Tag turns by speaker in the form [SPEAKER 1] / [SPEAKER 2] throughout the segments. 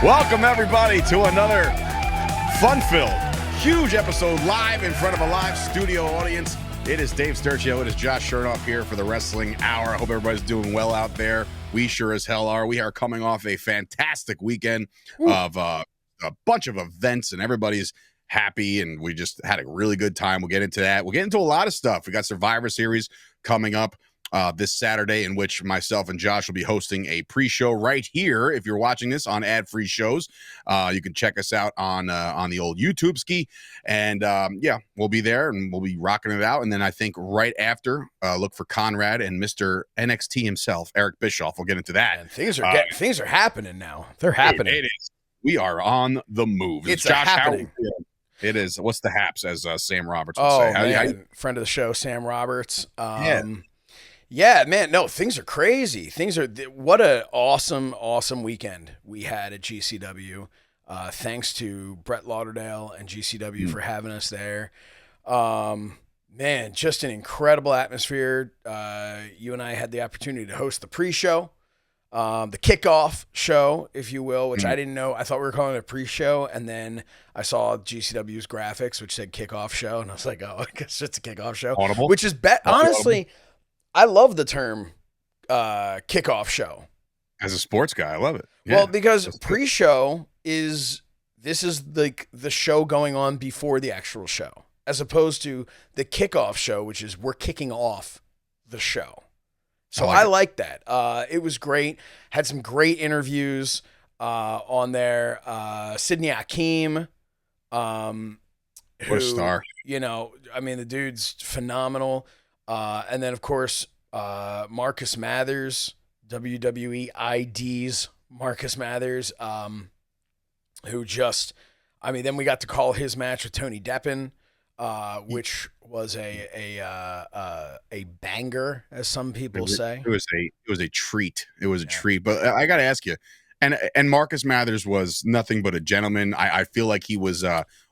[SPEAKER 1] Welcome, everybody, to another fun-filled, huge episode live in front of a live studio audience. It is Dave Sturchio. It is Josh Shernoff here for the Wrestling Hour. I hope everybody's doing well out there. We sure as hell are. We are coming off a fantastic weekend of a bunch of events, and everybody's happy, and we just had a really good time. We'll get into that. We'll get into a lot of stuff. We got Survivor Series coming up this Saturday, in which myself and Josh will be hosting a pre-show right here. If you're watching this on ad-free shows, you can check us out on the old YouTube ski, and we'll be there and we'll be rocking it out. And then I think right after, look for Conrad and Mr. NXT himself, Eric Bischoff. We'll get into that.
[SPEAKER 2] Man, things are happening now. They're happening.
[SPEAKER 1] It is. We are on the move.
[SPEAKER 2] It's
[SPEAKER 1] Josh
[SPEAKER 2] happening.
[SPEAKER 1] It is. What's the haps, as Sam Roberts would
[SPEAKER 2] Oh,
[SPEAKER 1] say?
[SPEAKER 2] man. Friend of the show, Sam Roberts. Yeah, man. No, things are crazy. What an awesome weekend we had at GCW. Thanks to Brett Lauderdale and GCW for having us there. Man, just an incredible atmosphere. You and I had the opportunity to host the pre-show, the kickoff show, if you will, which I didn't know. I thought we were calling it a pre-show, and then I saw GCW's graphics, which said kickoff show, and I was like, oh, I guess it's a kickoff show.
[SPEAKER 1] Audible?
[SPEAKER 2] Which is, honestly, I love the term kickoff show.
[SPEAKER 1] As a sports guy, I love it. Yeah,
[SPEAKER 2] well, because pre-show is the show going on before the actual show, as opposed to the kickoff show, which is we're kicking off the show. So I like that. It was great. Had some great interviews on there. Sidney Akeem,
[SPEAKER 1] what a star.
[SPEAKER 2] You know, I mean, the dude's phenomenal. And then, of course, Marcus Mathers, WWE ID's Marcus Mathers, who just, I mean, then we got to call his match with Tony Deppen, which was a banger, as some people say.
[SPEAKER 1] It was a treat. It was a treat. But I got to ask you, and Marcus Mathers was nothing but a gentleman. I feel like he was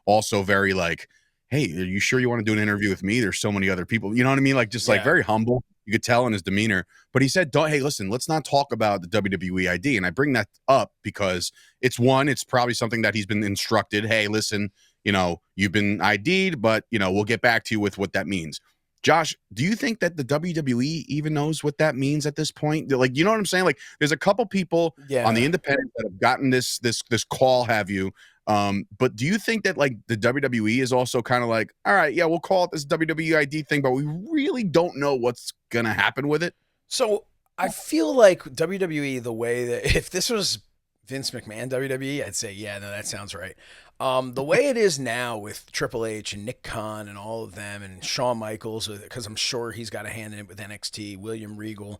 [SPEAKER 1] also very like, hey, are you sure you want to do an interview with me? There's so many other people. You know what I mean? Like, just like very humble. You could tell in his demeanor. But he said, hey, listen, let's not talk about the WWE ID. And I bring that up because it's probably something that he's been instructed. Hey, listen, you know, you've been ID'd, but, you know, we'll get back to you with what that means. Josh, do you think that the WWE even knows what that means at this point? Like, you know what I'm saying? Like, there's a couple people on the independent that have gotten this call, have you? But do you think that like the WWE is also kind of like, all right, yeah, we'll call it this WWE ID thing, but we really don't know what's gonna happen with it?
[SPEAKER 2] So I feel like WWE, the way that if this was Vince McMahon WWE, I'd say, yeah, no, that sounds right. The way it is now with Triple H and Nick Khan and all of them and Shawn Michaels, because I'm sure he's got a hand in it with NXT. William Regal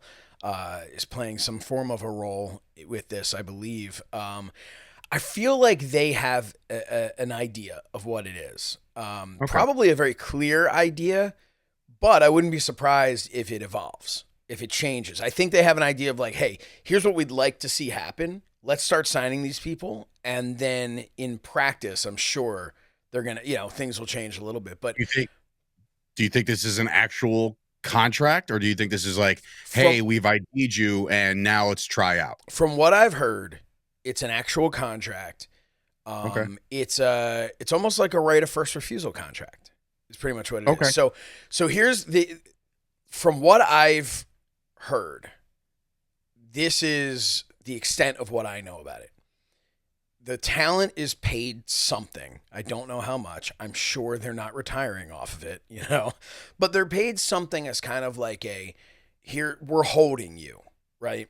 [SPEAKER 2] is playing some form of a role with this, I believe. I feel like they have an idea of what it is. Probably a very clear idea, but I wouldn't be surprised if it evolves, if it changes. I think they have an idea of like, hey, here's what we'd like to see happen. Let's start signing these people. And then in practice, I'm sure they're going to, things will change a little bit. But
[SPEAKER 1] do you think this is an actual contract, or do you think this is like, hey, we've ID'd you and now let's try out? From
[SPEAKER 2] what I've heard, it's an actual contract. It's almost like a right of first refusal contract. It's pretty much what it is. So here's from what I've heard, this is the extent of what I know about it. The talent is paid something. I don't know how much. I'm sure they're not retiring off of it, but they're paid something as kind of like here, we're holding you, right?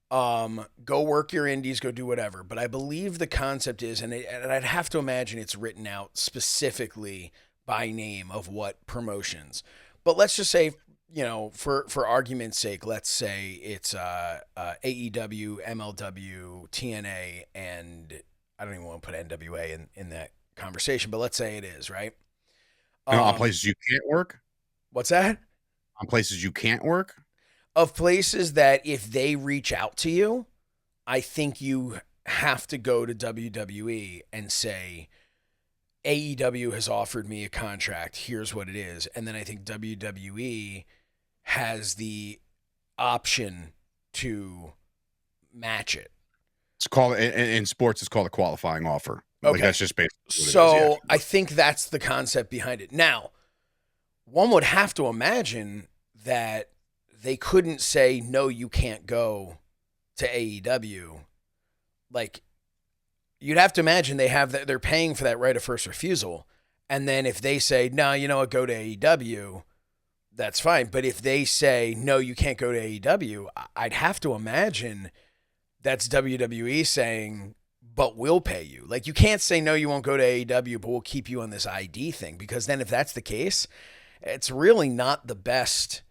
[SPEAKER 2] Go work your indies, go do whatever. But I believe the concept is, and I'd have to imagine it's written out specifically by name of what promotions. But let's just say, for argument's sake, let's say it's AEW, MLW, TNA, and I don't even want to put NWA in that conversation, but let's say it is, right?
[SPEAKER 1] On places you can't work?
[SPEAKER 2] What's that?
[SPEAKER 1] On places you can't work?
[SPEAKER 2] Of places that if they reach out to you, I think you have to go to WWE and say, AEW has offered me a contract. Here's what it is. And then I think WWE has the option to match it.
[SPEAKER 1] It's called in sports. It's called a qualifying offer.
[SPEAKER 2] Okay.
[SPEAKER 1] Like that's just basically what
[SPEAKER 2] so
[SPEAKER 1] it is,
[SPEAKER 2] I think that's the concept behind it. Now, one would have to imagine that they couldn't say, no, you can't go to AEW. Like, you'd have to imagine they're paying for that right of first refusal. And then if they say, no, you know what, go to AEW, that's fine. But if they say, no, you can't go to AEW, I'd have to imagine that's WWE saying, but we'll pay you. Like, you can't say, no, you won't go to AEW, but we'll keep you on this ID thing. Because then if that's the case, it's really not the best.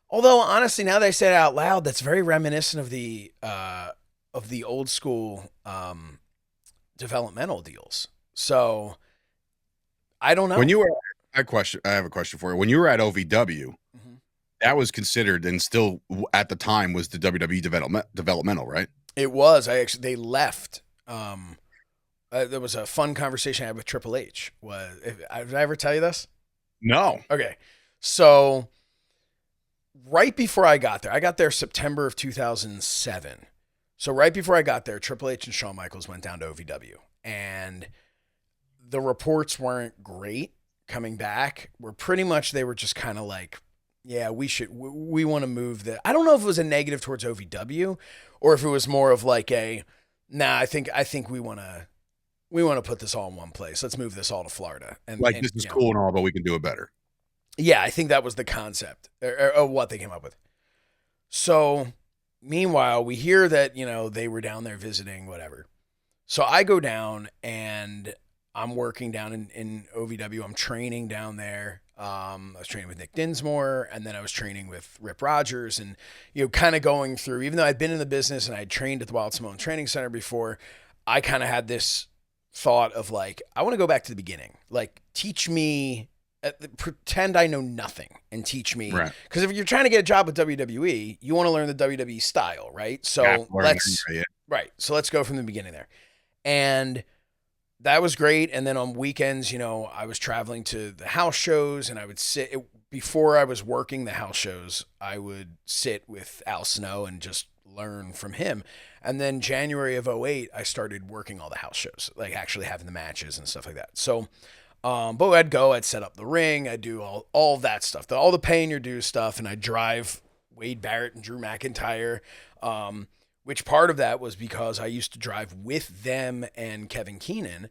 [SPEAKER 2] Although, honestly, now that I say it out loud, that's very reminiscent of the old school developmental deals. So, I don't know.
[SPEAKER 1] When you were, I have a question for you. When you were at OVW, that was considered, and still at the time was the WWE developmental, right?
[SPEAKER 2] It was. They left. There was a fun conversation I had with Triple H. Did I ever tell you this?
[SPEAKER 1] No.
[SPEAKER 2] Okay. So right before I got there September of 2007. So right before I got there, Triple H and Shawn Michaels went down to OVW, and the reports weren't great coming back. They were just kind of like, yeah, we want to move I don't know if it was a negative towards OVW or if it was more of like I think we want to put this all in one place. Let's move this all to Florida. And
[SPEAKER 1] this is cool and all, but we can do it better.
[SPEAKER 2] Yeah, I think that was the concept or what they came up with. So meanwhile, we hear that, they were down there visiting, whatever. So I go down and I'm working down in OVW. I'm training down there. I was training with Nick Dinsmore, and then I was training with Rip Rogers, and kind of going through. Even though I'd been in the business and I'd trained at the Wild Samoan Training Center before, I kind of had this thought of like, I want to go back to the beginning. Like, teach me, pretend I know nothing, and teach me.
[SPEAKER 1] Right.
[SPEAKER 2] Because if you're trying to get a job with WWE, you want to learn the WWE style, right? So So let's go from the beginning there, and that was great. And then on weekends, I was traveling to the house shows, and I would before I was working the house shows, I would sit with Al Snow and just learn from him. And then January of 2008, I started working all the house shows, like actually having the matches and stuff like that. So, but I'd set up the ring. I'd do all that stuff, all the paying your dues stuff. And I'd drive Wade Barrett and Drew McIntyre, which part of that was because I used to drive with them and Kevin Keenan.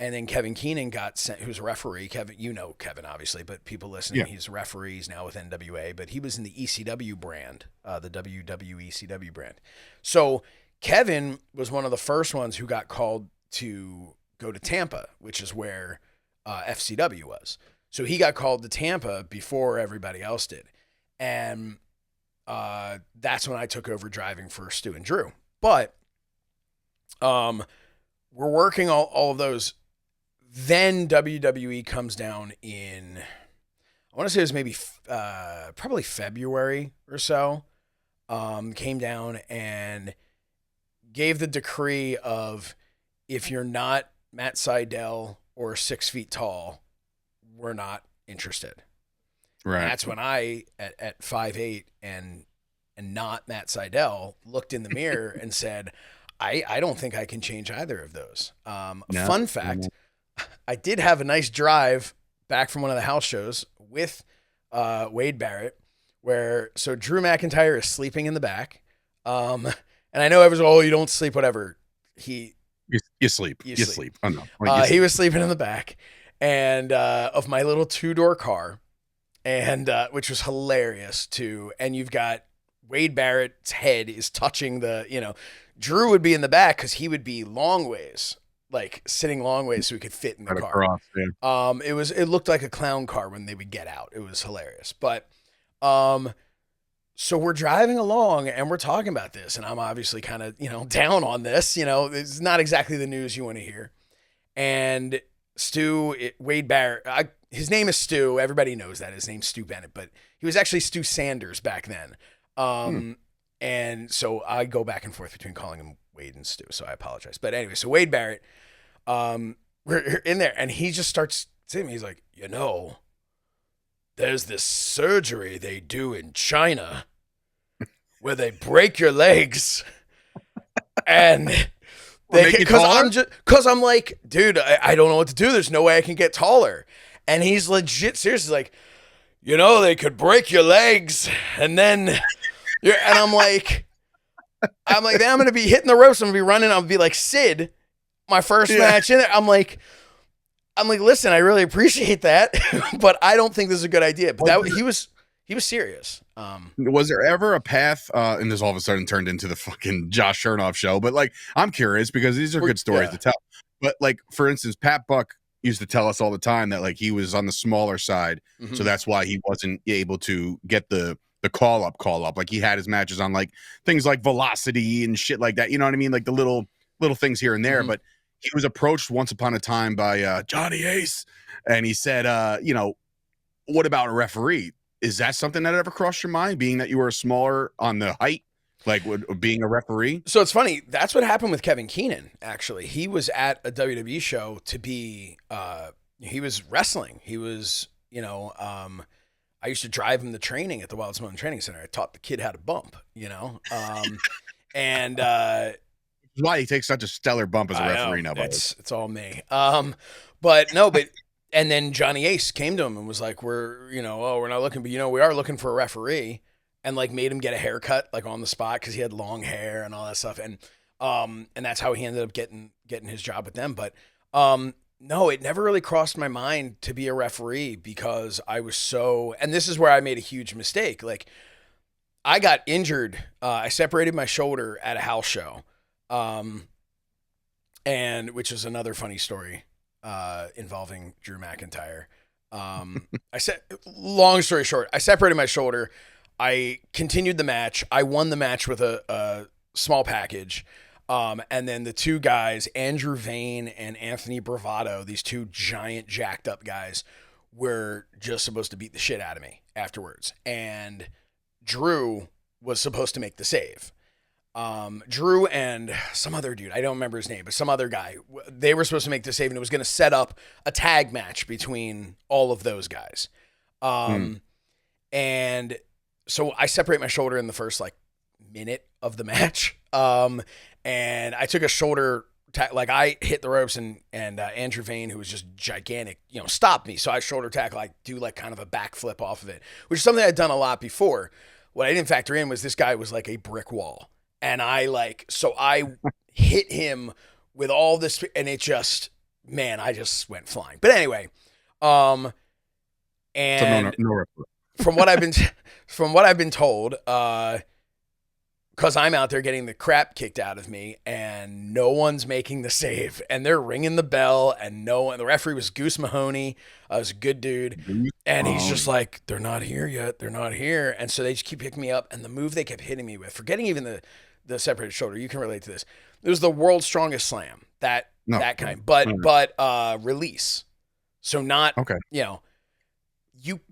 [SPEAKER 2] And then Kevin Keenan got sent, who's a referee. Kevin, Kevin, obviously, but people listening, He's a referee. He's now with NWA, but he was in the ECW brand, the WWE ECW brand. So Kevin was one of the first ones who got called to go to Tampa, which is where FCW was. So he got called to Tampa before everybody else did. And that's when I took over driving for Stu and Drew. But we're working all of those. Then WWE comes down in, I want to say it was maybe probably February or so, came down and gave the decree of, if you're not Matt Sydal or 6 feet tall, we're not interested. Right. And that's when I, at 5'8" and not Matt Sydal, looked in the mirror and said, I don't think I can change either of those. Fun fact, I did have a nice drive back from one of the house shows with Wade Barrett, so Drew McIntyre is sleeping in the back. And I know everyone's, you don't sleep, whatever. You sleep. You sleep. Oh, no. He was sleeping in the back and of my little 2-door car, and which was hilarious too. And you've got Wade Barrett's head is touching Drew would be in the back because he would be long ways, like sitting long ways so he could fit in the car.
[SPEAKER 1] Across, yeah.
[SPEAKER 2] It looked like a clown car when they would get out. It was hilarious. But so we're driving along and we're talking about this, and I'm obviously kind of, down on this. It's not exactly the news you want to hear. And Wade Barrett, his name is Stu. Everybody knows that. His name's Stu Bennett, but he was actually Stu Sanders back then. And so I go back and forth between calling him Wade and Stu, so I apologize. But anyway, so Wade Barrett, we're in there, and he just starts saying, he's like, there's this surgery they do in China where they break your legs and Because I'm like, dude, I don't know what to do. There's no way I can get taller. And he's legit seriously like, they could break your legs, and then and I'm like, then I'm gonna be hitting the ropes. I'm gonna be running. I'm gonna be like Sid, my first match in there. I'm like, listen, I really appreciate that, but I don't think this is a good idea. But he was serious.
[SPEAKER 1] Was there ever a path, and this all of a sudden turned into the fucking Josh Shernoff show, but like, I'm curious because these are good stories to tell. But like, for instance, Pat Buck used to tell us all the time that like he was on the smaller side, so that's why he wasn't able to get the call up. Like he had his matches on like things like Velocity and shit like that. You know what I mean? Like the little things here and there. But he was approached once upon a time by Johnny Ace, and he said, what about a referee? Is that something that ever crossed your mind, being that you were smaller on the height, like being a referee?
[SPEAKER 2] So it's funny. That's what happened with Kevin Keenan, actually. He was at a WWE show to be, he was wrestling. He was, I used to drive him to training at the Wild Smoke Training Center. I taught the kid how to bump, and
[SPEAKER 1] why he takes such a stellar bump as a referee now.
[SPEAKER 2] It's all me. And then Johnny Ace came to him and was like, we're not looking, but we are looking for a referee, and like made him get a haircut like on the spot because he had long hair and all that stuff, and that's how he ended up getting his job with them. But no, it never really crossed my mind to be a referee because I was and this is where I made a huge mistake. Like I got injured. I separated my shoulder at a house show, and which is another funny story. Involving Drew McIntyre. Long story short, I separated my shoulder. I continued the match. I won the match with a small package. And then the two guys, Andrew Vane and Anthony Bravado, these two giant jacked up guys, were just supposed to beat the shit out of me afterwards. And Drew was supposed to make the save. Drew and some other dude, I don't remember his name, but some other guy, they were supposed to make the save, and it was going to set up a tag match between all of those guys. And so I separate my shoulder in the first like minute of the match. And I took a shoulder like I hit the ropes, and Andrew Vane, who was just gigantic, stopped me. So I shoulder tackle, I do like kind of a backflip off of it, which is something I'd done a lot before. What I didn't factor in was this guy was like a brick wall. And I hit him with all this, and it just, I just went flying. But anyway, and
[SPEAKER 1] no
[SPEAKER 2] from what I've been told, because I'm out there getting the crap kicked out of me, and no one's making the save, and they're ringing the bell, and the referee was Goose Mahoney, was a good dude, and he's just like, they're not here yet, they're not here, and so they just keep picking me up, and the move they kept hitting me with, forgetting even the separated shoulder, you can relate to this. It was the world's strongest slam, that kind, but release. So not,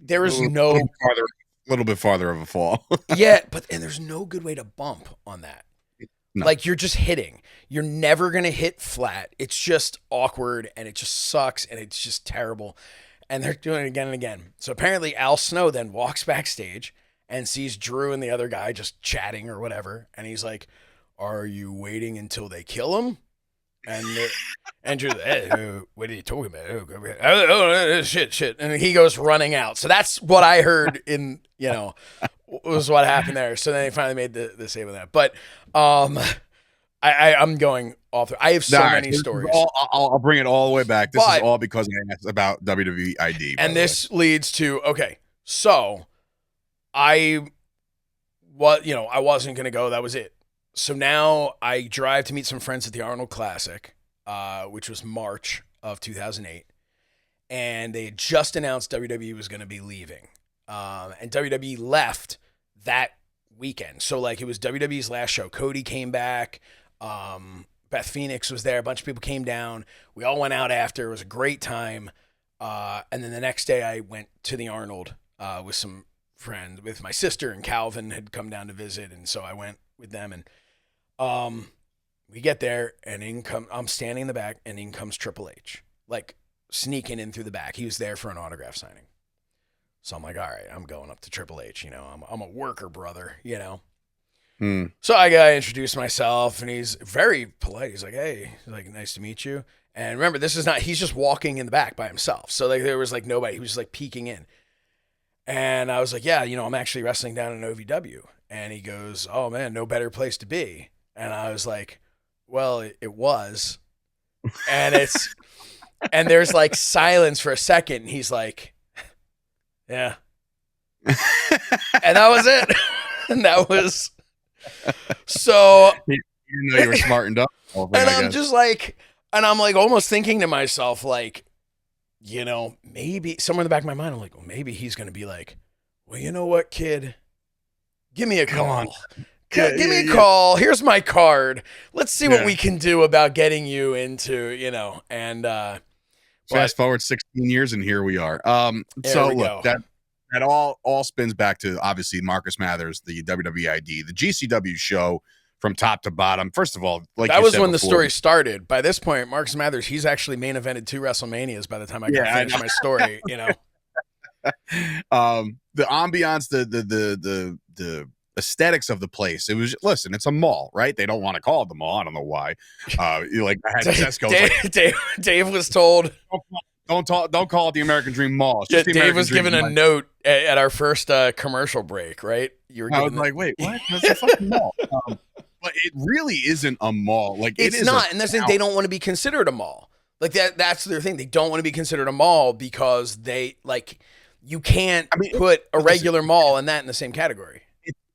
[SPEAKER 2] there is no
[SPEAKER 1] little bit farther of a fall.
[SPEAKER 2] and there's no good way to bump on that.
[SPEAKER 1] No.
[SPEAKER 2] Like you're just hitting. You're never going to hit flat. It's just awkward, and it just sucks, and it's just terrible. And they're doing it again and again. So apparently Al Snow then walks backstage and sees Drew and the other guy just chatting or whatever. And he's like, are you waiting until they kill him? And Drew's like, hey, what are you talking about? Oh, shit. And he goes running out. So that's what I heard was what happened there. So then they finally made the save with that. But I'm going off. I have so many stories.
[SPEAKER 1] I'll bring it all the way back. This is all because I asked about WWE ID.
[SPEAKER 2] And this leads to, so I wasn't going to go. That was it. So now I drive to meet some friends at the Arnold Classic, which was March of 2008. And they had just announced WWE was going to be leaving. And WWE left that weekend. So like it was WWE's last show. Cody came back. Beth Phoenix was there. A bunch of people came down. We all went out after. It was a great time. And then the next day I went to the Arnold with some friend, with my sister, and Calvin had come down to visit. And so I went with them, and we get there, and I'm standing in the back, and in comes Triple H, like sneaking in through the back. He was there for an autograph signing. So I'm like, all right, I'm going up to Triple H. I'm a worker, brother. So I introduced myself, and he's very polite. He's like, "Hey," he's like, "nice to meet you." And remember, this is not, he's just walking in the back by himself. So like there was like nobody. He was just like peeking in. And I was like, "Yeah, I'm actually wrestling down in OVW." And he goes, "Oh man, no better place to be." And I was like, "Well, it was." And and there's like silence for a second. And he's like, "Yeah." And that was it. And that was so.
[SPEAKER 1] You know you were smartened up.
[SPEAKER 2] And I'm just like, and I'm like almost thinking to myself, like, maybe somewhere in the back of my mind, I'm like, well, maybe he's going to be like, "Well, you know what, kid? Give me a call.
[SPEAKER 1] Come on.
[SPEAKER 2] Give me a call. Here's my card. Let's see what we can do about getting you into, and
[SPEAKER 1] fast forward 16 years and here we are. So look, that all spins back to obviously Marcus Mathers, the WWE ID, the GCW show from top to bottom. First of all, like
[SPEAKER 2] that was when
[SPEAKER 1] the
[SPEAKER 2] story started. By this point, Marcus Mathers, he's actually main evented 2 WrestleManias by the time I got finished my story,
[SPEAKER 1] The ambiance, the aesthetics of the place. It was, listen, it's a mall, right? They don't want to call it the mall. I don't know why. Like I had Tesco.
[SPEAKER 2] Dave was told,
[SPEAKER 1] don't call it the American Dream Mall.
[SPEAKER 2] Dave was given a note at our first commercial break, right?
[SPEAKER 1] I was like, wait, what? That's a fucking mall. But it really isn't a mall. Like
[SPEAKER 2] it's not, and that's the thing, they don't want to be considered a mall. Like that's their thing. They don't want to be considered a mall because they like you can't put a regular mall and that in the same category.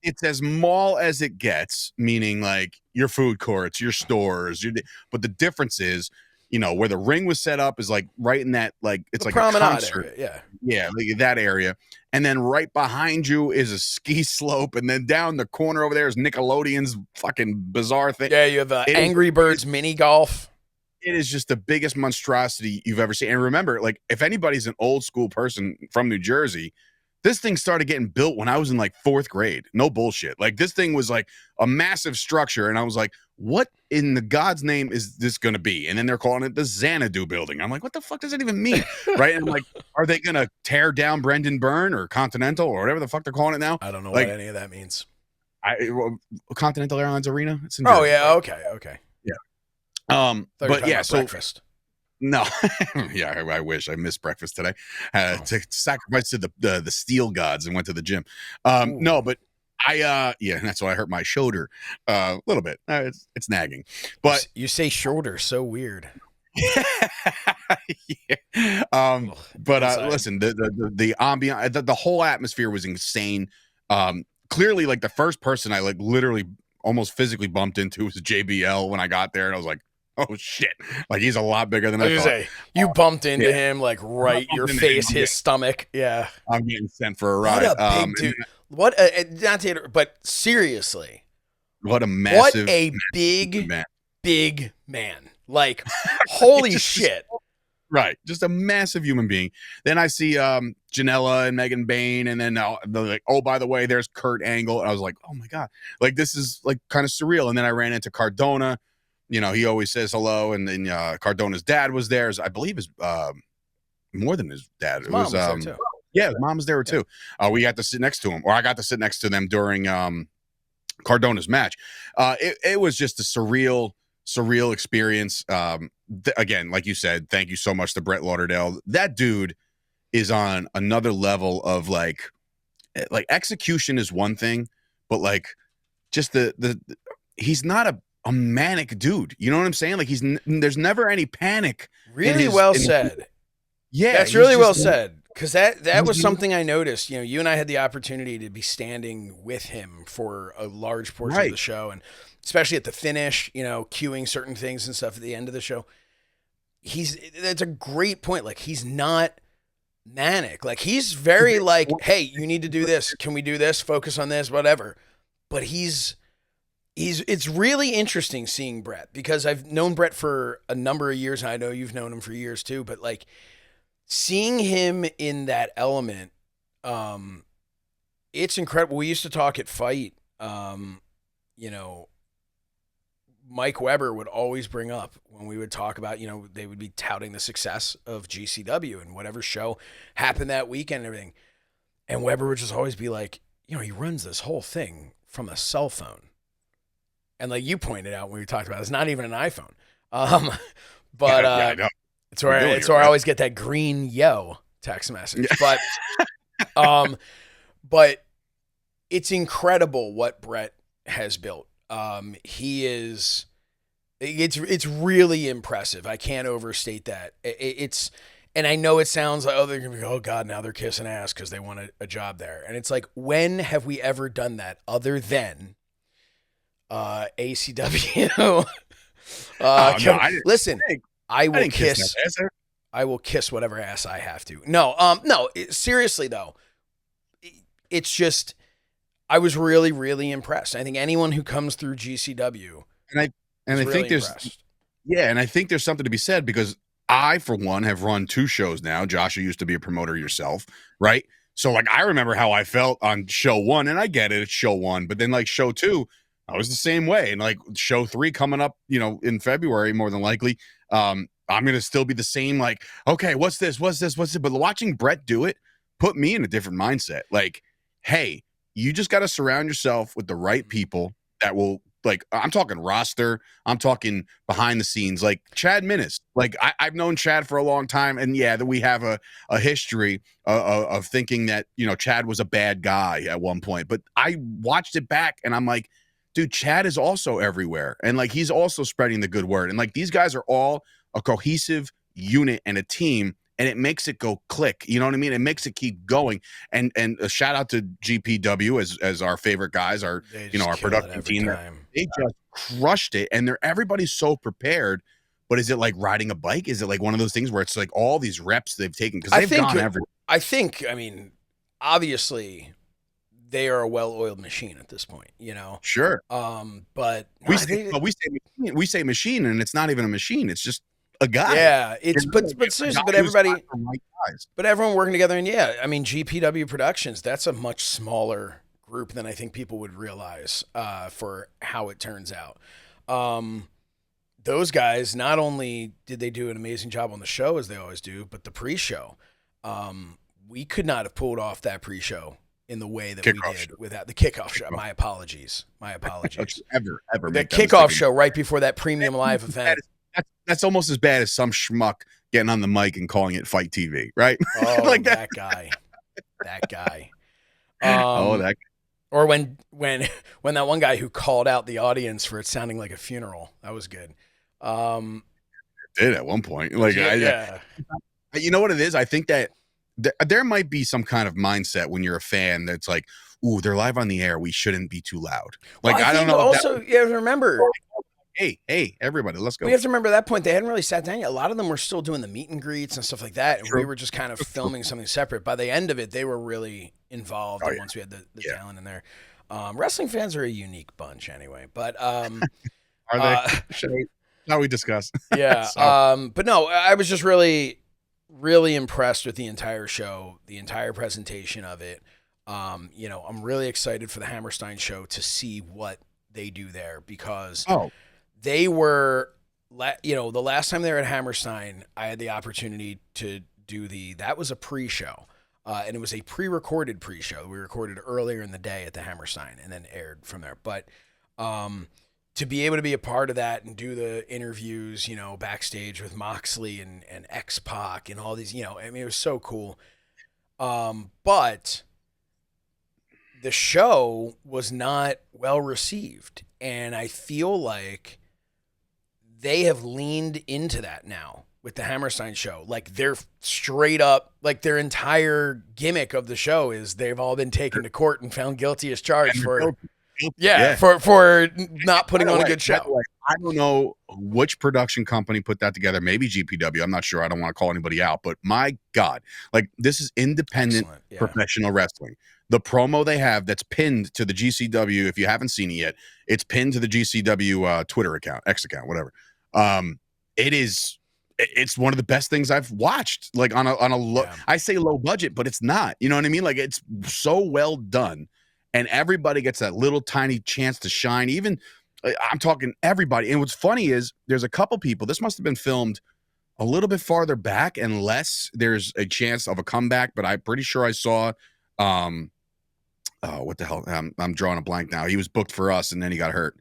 [SPEAKER 1] It's as mall as it gets, meaning like your food courts, your stores. But the difference is, where the ring was set up is like right in that, like it's like a concert
[SPEAKER 2] area,
[SPEAKER 1] like that area. And then right behind you is a ski slope, and then down the corner over there is Nickelodeon's fucking bizarre thing.
[SPEAKER 2] Yeah, you have Angry Birds mini golf.
[SPEAKER 1] It is just the biggest monstrosity you've ever seen. And remember, like if anybody's an old school person from New Jersey, this thing started getting built when I was in like 4th grade. No bullshit. Like this thing was like a massive structure, and I was like, what in the God's name is this going to be? And then they're calling it the Xanadu building. I'm like, what the fuck does that even mean? Right? And I'm like, are they going to tear down Brendan Byrne or Continental or whatever the fuck they're calling it now?
[SPEAKER 2] I don't know
[SPEAKER 1] like,
[SPEAKER 2] what any of that means.
[SPEAKER 1] Continental Airlines Arena. It's in
[SPEAKER 2] Jersey, yeah. Okay.
[SPEAKER 1] Yeah. But yeah, so
[SPEAKER 2] breakfast.
[SPEAKER 1] No, yeah, I wish I missed breakfast today. To sacrifice to the steel gods and went to the gym. No, but that's why I hurt my shoulder a little bit. It's nagging, but
[SPEAKER 2] you say shoulder so weird.
[SPEAKER 1] Yeah. But listen, the ambiance, the whole atmosphere was insane. Clearly, like the first person I like literally almost physically bumped into was JBL when I got there, and I was like, oh shit! Like he's a lot bigger than I thought.
[SPEAKER 2] Say, you bumped into him like right your face, his stomach. Yeah,
[SPEAKER 1] I'm getting sent for a ride.
[SPEAKER 2] What a big dude! But seriously,
[SPEAKER 1] what a massive,
[SPEAKER 2] big man! Like holy shit!
[SPEAKER 1] Right, just a massive human being. Then I see Janela and Megan Bain, and then they're like, oh, by the way, there's Kurt Angle. And I was like, oh my god, like this is like kind of surreal. And then I ran into Cardona. He always says hello, and then Cardona's dad was there. I believe his more than his dad.
[SPEAKER 2] His mom was there too.
[SPEAKER 1] Yeah, his mom was there too. We got to sit next to him, or I got to sit next to them during Cardona's match. It was just a surreal experience. Again, like you said, thank you so much to Brett Lauderdale. That dude is on another level of like execution is one thing, but like just the he's not a manic dude. You know what I'm saying? Like there's never any panic.
[SPEAKER 2] Really well said.
[SPEAKER 1] Yeah,
[SPEAKER 2] that's really well said. Because that was something I noticed. You and I had the opportunity to be standing with him for a large portion of the show, and especially at the finish, cueing certain things and stuff at the end of the show. That's a great point. Like he's not manic. Like he's very like, hey, you need to do this. Can we do this? Focus on this, whatever. But it's really interesting seeing Brett, because I've known Brett for a number of years, and I know you've known him for years too, but like seeing him in that element, it's incredible. We used to talk at Fight, Mike Weber would always bring up when we would talk about, they would be touting the success of GCW and whatever show happened that weekend and everything. And Weber would just always be like, he runs this whole thing from a cell phone. And like you pointed out when we talked about it, it's not even an iPhone. But
[SPEAKER 1] I know.
[SPEAKER 2] it's where I always get that green yo text message. But but it's incredible what Brett has built. It's really impressive. I can't overstate that. And I know it sounds like, they're going to be, oh God, now they're kissing ass because they want a job there. And it's like, when have we ever done that other than ACW? Listen, I will kiss whatever ass I have to. No, seriously though, it's just, I was really, really impressed. I think anyone who comes through GCW,
[SPEAKER 1] I think there's something to be said, because I, for one, have run 2 shows now. Josh, you used to be a promoter yourself, right? So like, I remember how I felt on show 1, and I get it, it's show 1, but then like show 2, I was the same way. And like show 3 coming up, in February, more than likely, I'm going to still be the same. Like, okay, what's this? But watching Brett do it put me in a different mindset. Like, hey, you just got to surround yourself with the right people that will, like, I'm talking roster, I'm talking behind the scenes, like Chad Minnis. Like, I've known Chad for a long time, and that we have a history of thinking that, Chad was a bad guy at one point. But I watched it back, and I'm like, dude, Chad is also everywhere. And like, he's also spreading the good word. And like, these guys are all a cohesive unit and a team, and it makes it go click. You know what I mean? It makes it keep going. And a shout out to GPW as our favorite guys, our production team. They just crushed it, and everybody's so prepared. But is it like riding a bike? Is it like one of those things where it's like all these reps they've taken? Because they've gone everywhere.
[SPEAKER 2] I mean, obviously they are a well-oiled machine at this point,
[SPEAKER 1] Sure.
[SPEAKER 2] But
[SPEAKER 1] we say machine, and it's not even a machine. It's just a guy.
[SPEAKER 2] Yeah, but seriously, but everyone working together, and I mean, GPW Productions, that's a much smaller group than I think people would realize for how it turns out. Those guys, not only did they do an amazing job on the show, as they always do, but the pre-show, we could not have pulled off that pre-show in the way that we did without the kickoff show. My apologies.
[SPEAKER 1] ever
[SPEAKER 2] the kickoff show right before that premium live event.
[SPEAKER 1] That's almost as bad as some schmuck getting on the mic and calling it Fight TV, right?
[SPEAKER 2] Oh, like that guy.
[SPEAKER 1] That.
[SPEAKER 2] Or when that one guy who called out the audience for it sounding like a funeral. That was good.
[SPEAKER 1] Did at one point. Like, you know what it is? I think that there might be some kind of mindset when you're a fan that's like, ooh, they're live on the air, we shouldn't be too loud. Like, I don't know.
[SPEAKER 2] Also, you have to remember.
[SPEAKER 1] Hey, everybody, let's go.
[SPEAKER 2] We have to remember at that point, they hadn't really sat down yet. A lot of them were still doing the meet and greets and stuff like that. And we were just kind of filming something separate. By the end of it, they were really involved once we had the talent in there. Wrestling fans are a unique bunch anyway. But
[SPEAKER 1] are they? Now we discuss.
[SPEAKER 2] Yeah. But no, I was just really, really impressed with the entire show, the entire presentation of it. I'm really excited for the Hammerstein show to see what they do there, because they were, the last time they were at Hammerstein, I had the opportunity to do that was a pre-show, and it was a pre-recorded pre-show. We recorded earlier in the day at the Hammerstein and then aired from there. But to be able to be a part of that and do the interviews, backstage with Moxley and X-Pac and all these, it was so cool. But the show was not well received, and I feel like they have leaned into that now with the Hammerstein show. Like, they're straight up, like, their entire gimmick of the show is they've all been taken to court and found guilty as charged for not putting on a good show.
[SPEAKER 1] I don't know which production company put that together. Maybe GPW. I'm not sure. I don't want to call anybody out, but my God, like, this is independent professional wrestling. The promo they have that's pinned to the GCW, if you haven't seen it yet, it's pinned to the GCW Twitter account, X account, whatever. It's one of the best things I've watched. Like, on a low, I say low budget, but it's not. You know what I mean? Like, it's so well done, and everybody gets that little tiny chance to shine. Even I'm talking everybody. And what's funny is there's a couple people. This must have been filmed a little bit farther back, unless there's a chance of a comeback. But I'm pretty sure I saw. What the hell? I'm drawing a blank now. He was booked for us, and then he got hurt.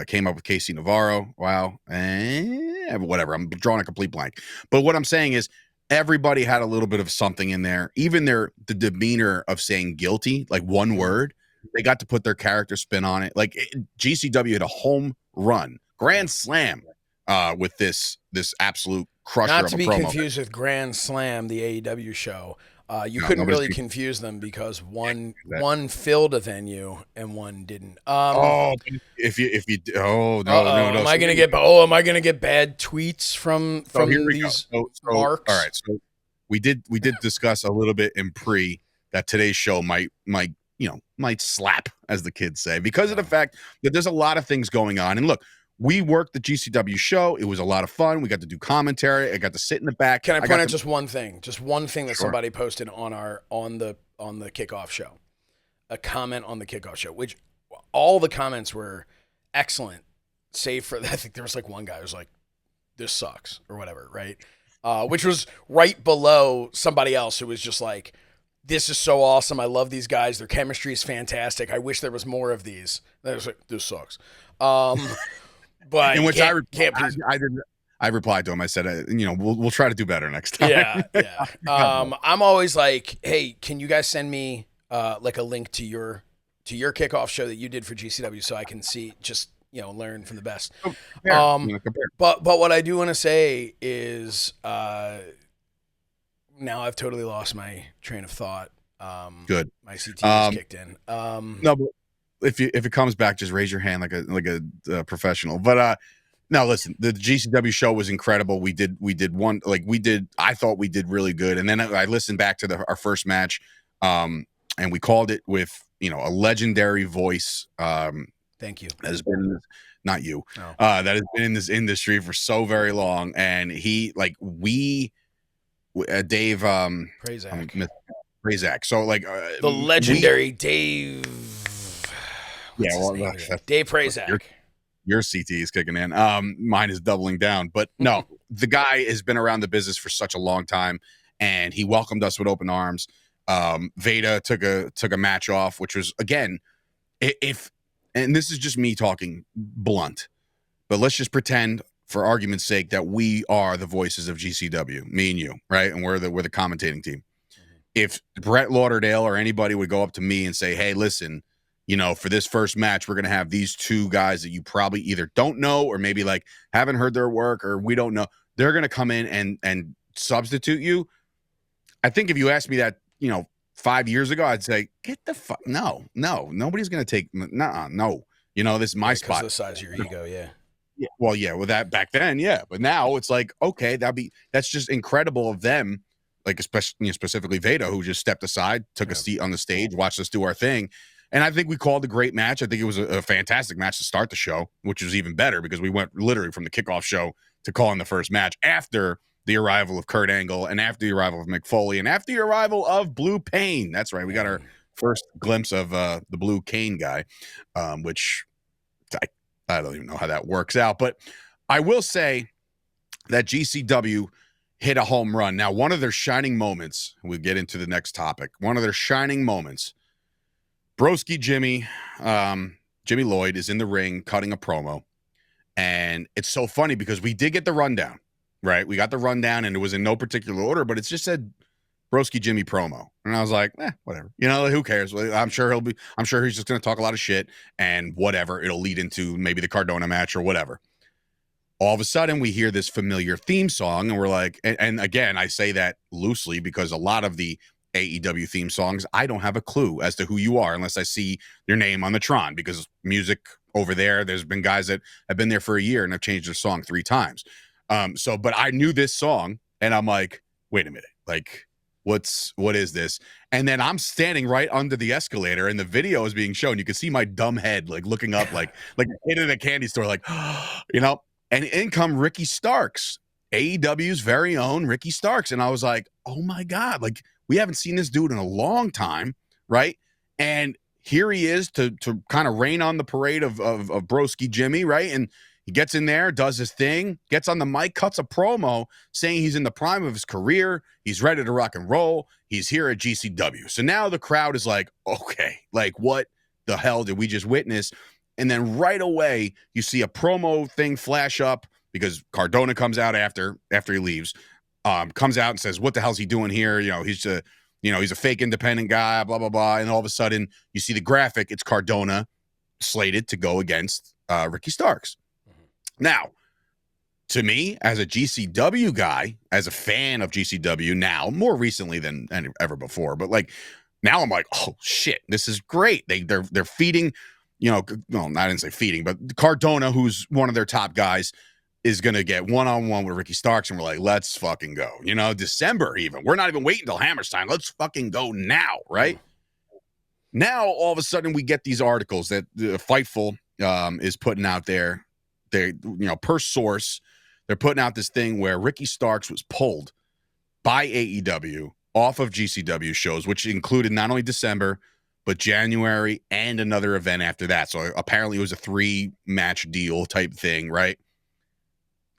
[SPEAKER 1] came up with Casey Navarro. Wow. Whatever. I'm drawing a complete blank. But what I'm saying is everybody had a little bit of something in there. Even the demeanor of saying guilty, like one word, they got to put their character spin on it. Like GCW had a home run, grand slam with this absolute crusher
[SPEAKER 2] Not
[SPEAKER 1] of
[SPEAKER 2] to
[SPEAKER 1] a
[SPEAKER 2] be
[SPEAKER 1] promo.
[SPEAKER 2] confused with Grand Slam, the AEW show. You couldn't really confuse them because one filled a venue and one didn't.
[SPEAKER 1] If you no,
[SPEAKER 2] am I gonna get bad tweets from these marks?
[SPEAKER 1] All right, so we did discuss a little bit in pre that today's show might slap, as the kids say, because of the fact that there's a lot of things going on. And look, we worked the GCW show. It was a lot of fun. We got to do commentary. I got to sit in the back.
[SPEAKER 2] Can I point out just one thing that somebody posted on the kickoff show? A comment on the kickoff show, which all the comments were excellent, save for I think there was like one guy who was like, "This sucks" or whatever, right? Which was right below somebody else who was just like, "This is so awesome. I love these guys. Their chemistry is fantastic. I wish there was more of these." And I was like, "This sucks." But
[SPEAKER 1] in which I replied to him. I said, we'll try to do better next time.
[SPEAKER 2] Yeah. I'm always like, hey, can you guys send me like a link to your kickoff show that you did for GCW so I can see, just learn from the best. But what I do want to say is now I've totally lost my train of thought.
[SPEAKER 1] Good.
[SPEAKER 2] My CT is kicked in.
[SPEAKER 1] No, but if it comes back, just raise your hand like a professional. But no, listen, the GCW show was incredible. I thought we did really good. And then I listened back to our first match, and we called it with a legendary voice.
[SPEAKER 2] Thank you.
[SPEAKER 1] That has been not you. Oh. That has been in this industry for so very long, and Dave Prazak. So like
[SPEAKER 2] the legendary Dave. Dave Prazak.
[SPEAKER 1] Your CT is kicking in. Mine is doubling down. But no, the guy has been around the business for such a long time, and he welcomed us with open arms. Veda took a match off, which was, again, and this is just me talking blunt, but let's just pretend, for argument's sake, that we are the voices of GCW, me and you, right? And we're the commentating team. If Brett Lauderdale or anybody would go up to me and say, "Hey, listen, for this first match, we're going to have these two guys that you probably either don't know or maybe like haven't heard their work or we don't know. They're going to come in and substitute you." I think if you asked me that, 5 years ago, I'd say, "Get the fuck, no, nobody's going to take, no. This is my spot."
[SPEAKER 2] The size of your ego, yeah.
[SPEAKER 1] Yeah. Well, yeah, with that back then, yeah. But now it's like, okay, that's just incredible of them, like especially specifically Veda, who just stepped aside, took a seat on the stage, watched us do our thing. And I think we called a great match. I think it was a fantastic match to start the show, which was even better because we went literally from the kickoff show to calling the first match after the arrival of Kurt Angle and after the arrival of Mick Foley and after the arrival of Blue Payne. That's right. We got our first glimpse of the Blue Cane guy, which I don't even know how that works out. But I will say that GCW hit a home run. Now, one of their shining moments, we'll get into the next topic, one of their shining moments, Broski Jimmy Lloyd is in the ring cutting a promo. And it's so funny because we did get the rundown, right? We got the rundown and it was in no particular order, but it just said Broski Jimmy promo. And I was like, whatever. Who cares? I'm sure he's just going to talk a lot of shit and whatever. It'll lead into maybe the Cardona match or whatever. All of a sudden we hear this familiar theme song and we're like, and again, I say that loosely because a lot of the AEW theme songs, I don't have a clue as to who you are unless I see your name on the Tron, because music over there's been guys that have been there for a year and have changed their song 3 times. But I knew this song and I'm like, wait a minute, like what is this? And then I'm standing right under the escalator and the video is being shown. You can see my dumb head like looking up like a kid in a candy store, like, and in come Ricky Starks, AEW's very own Ricky Starks. And I was like, oh my God, like we haven't seen this dude in a long time, right? And here he is to kind of rain on the parade of Broski Jimmy, right? And he gets in there, does his thing, gets on the mic, cuts a promo saying he's in the prime of his career. He's ready to rock and roll. He's here at GCW. So now the crowd is like, okay, like what the hell did we just witness? And then right away, you see a promo thing flash up because Cardona comes out after he leaves, comes out and says, "What the hell's he doing here? He's a fake independent guy, blah, blah, blah." And all of a sudden, you see the graphic. It's Cardona slated to go against Ricky Starks. Now, to me, as a GCW guy, as a fan of GCW now, more recently than ever before, but like now I'm like, oh shit, this is great. They're feeding, I didn't say feeding, but Cardona, who's one of their top guys, is going to get one-on-one with Ricky Starks, and we're like, let's fucking go. December even. We're not even waiting until Hammerstein. Let's fucking go now, right? Now, all of a sudden, we get these articles that Fightful is putting out there. They, per source, they're putting out this thing where Ricky Starks was pulled by AEW off of GCW shows, which included not only December, but January and another event after that. So apparently it was a 3-match deal type thing, right?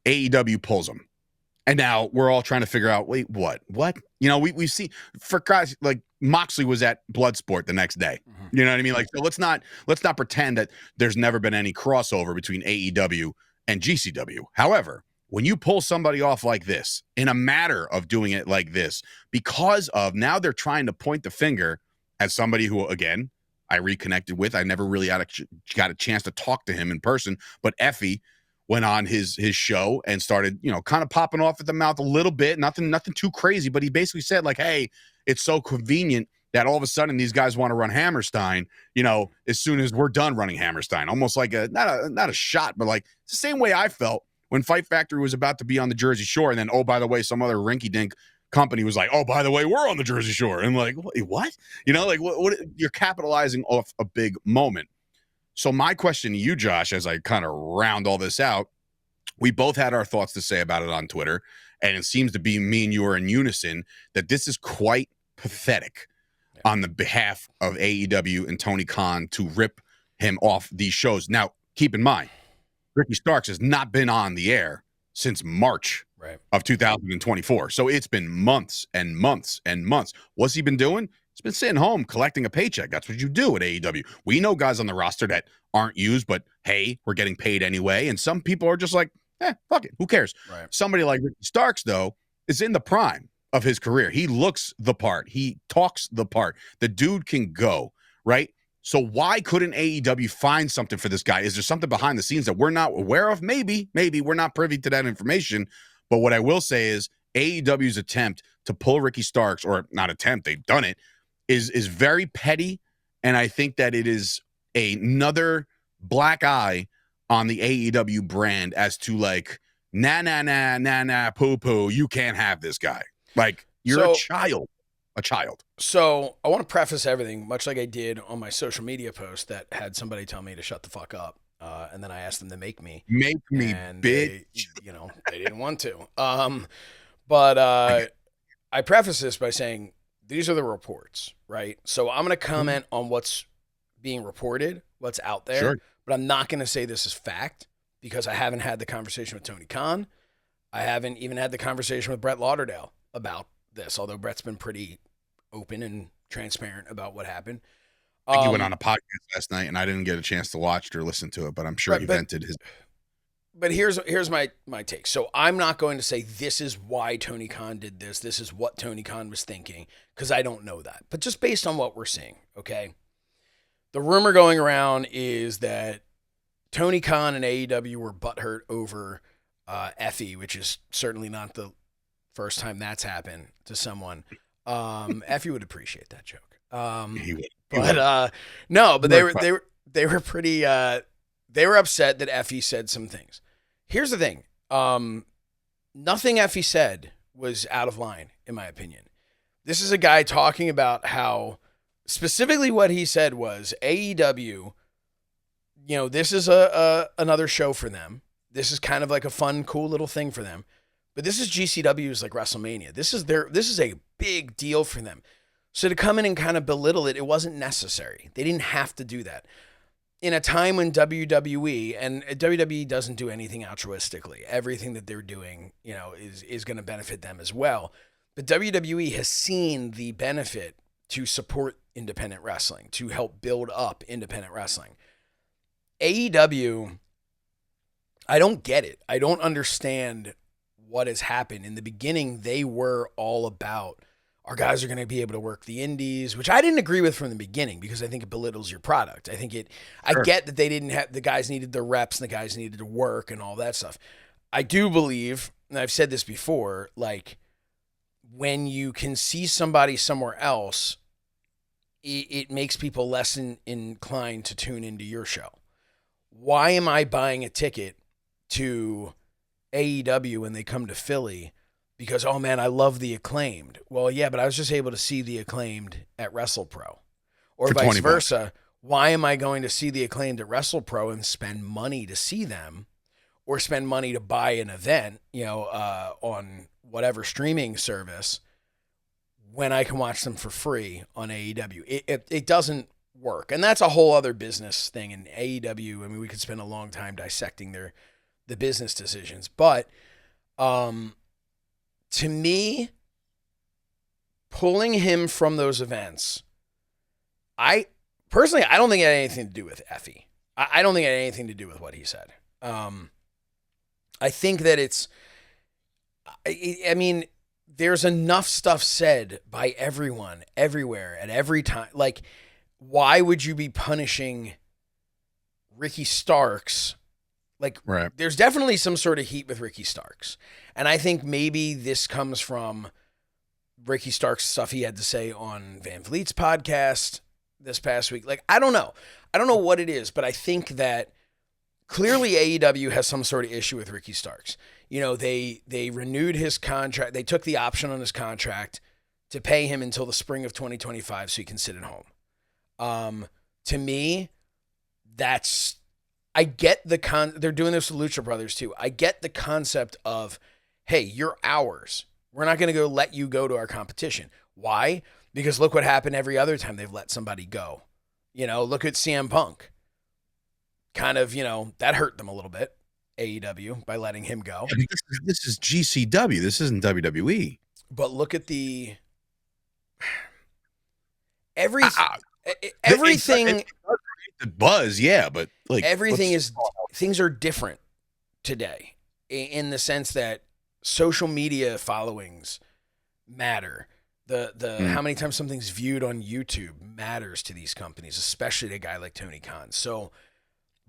[SPEAKER 1] AEW pulls him. And now we're all trying to figure out, wait, what? We see, for guys, like Moxley was at Bloodsport the next day. You know what I mean? Like, so let's not pretend that there's never been any crossover between AEW and GCW. However, when you pull somebody off like this, in a matter of doing it like this, because of now they're trying to point the finger at somebody who, again, I reconnected with. I never really got a chance to talk to him in person, but Effie went on his show and started, kind of popping off at the mouth a little bit. Nothing too crazy, but he basically said like, hey, it's so convenient that all of a sudden these guys want to run Hammerstein, as soon as we're done running Hammerstein. Almost like not a shot, but like it's the same way I felt when Fight Factory was about to be on the Jersey Shore. And then, oh, by the way, some other rinky-dink company was like, oh, by the way, we're on the Jersey Shore. And like, what? What you're capitalizing off a big moment. So my question to you, Josh, as I kind of round all this out, we both had our thoughts to say about it on Twitter, and it seems to be me and you are in unison that this is quite pathetic on the behalf of AEW and Tony Khan to rip him off these shows. Now, keep in mind, Ricky Starks has not been on the air since March of 2024. So it's been months and months and months. What's he been doing? He's been sitting home collecting a paycheck. That's what you do at AEW. We know guys on the roster that aren't used, but hey, we're getting paid anyway. And some people are just like, fuck it. Who cares? Right. Somebody like Ricky Starks, though, is in the prime of his career. He looks the part. He talks the part. The dude can go, right? So why couldn't AEW find something for this guy? Is there something behind the scenes that we're not aware of? Maybe we're not privy to that information. But what I will say is AEW's attempt to pull Ricky Starks, or not attempt, they've done it, is very petty. And I think that it is another black eye on the AEW brand as to like, nah, poo, you can't have this guy. Like, you're a child.
[SPEAKER 2] So I want to preface everything, much like I did on my social media post that had somebody tell me to shut the fuck up. And then I asked them to make me
[SPEAKER 1] and bitch.
[SPEAKER 2] They didn't want to. But I preface this by saying these are the reports, right? So I'm going to comment on what's being reported, what's out there,
[SPEAKER 1] sure,
[SPEAKER 2] but I'm not going to say this is fact because I haven't had the conversation with Tony Khan. I haven't even had the conversation with Brett Lauderdale about this, although Brett's been pretty open and transparent about what happened.
[SPEAKER 1] I think he went on a podcast last night, and I didn't get a chance to watch it or listen to it, but I'm sure he vented his.
[SPEAKER 2] But here's my take. So I'm not going to say this is why Tony Khan did this. This is what Tony Khan was thinking, because I don't know that. But just based on what we're seeing, okay? The rumor going around is that Tony Khan and AEW were butthurt over Effie, which is certainly not the first time that's happened to someone. Effie would appreciate that joke.
[SPEAKER 1] He would.
[SPEAKER 2] But no, but they were pretty they were upset that Effie said some things. Here's the thing. Nothing Effie said was out of line, in my opinion. This is a guy talking about how specifically what he said was AEW, this is another show for them. This is kind of like a fun, cool little thing for them. But this is GCW's like WrestleMania. This is a big deal for them. So to come in and kind of belittle it, it wasn't necessary. They didn't have to do that. In a time when WWE, and WWE doesn't do anything altruistically, everything that they're doing, is going to benefit them as well. But WWE has seen the benefit to support independent wrestling, to help build up independent wrestling. AEW, I don't get it. I don't understand what has happened. In the beginning, they were all about our guys are going to be able to work the indies, which I didn't agree with from the beginning because I think it belittles your product. I get that they didn't have, the guys needed their reps and the guys needed to work and all that stuff. I do believe, and I've said this before, like when you can see somebody somewhere else, it makes people less inclined to tune into your show. Why am I buying a ticket to AEW when they come to Philly? Because, oh man, I love the Acclaimed. Well, yeah, but I was just able to see the Acclaimed at WrestlePro. Or vice versa. Why am I going to see the Acclaimed at WrestlePro and spend money to see them or spend money to buy an event, on whatever streaming service when I can watch them for free on AEW? It doesn't work. And that's a whole other business thing in AEW. I mean, we could spend a long time dissecting the business decisions. But to me, pulling him from those events, I don't think it had anything to do with Effie. I don't think it had anything to do with what he said. I think that there's enough stuff said by everyone, everywhere, at every time. Like, why would you be punishing Ricky Starks? Like, right. There's definitely some sort of heat with Ricky Starks. And I think maybe this comes from Ricky Starks' stuff he had to say on Van Vliet's podcast this past week. Like, I don't know. I don't know what it is, but I think that clearly AEW has some sort of issue with Ricky Starks. They renewed his contract. They took the option on his contract to pay him until the spring of 2025 so he can sit at home. To me, I get they're doing this with Lucha Brothers too. I get the concept of, hey, you're ours. We're not going to go let you go to our competition. Why? Because look what happened every other time they've let somebody go. Look at CM Punk. Kind of, that hurt them a little bit, AEW, by letting him go.
[SPEAKER 1] This is GCW. This isn't WWE.
[SPEAKER 2] But look at everything.
[SPEAKER 1] The buzz, yeah, but like
[SPEAKER 2] things are different today in the sense that social media followings matter. How many times something's viewed on YouTube matters to these companies, especially a guy like Tony Khan. So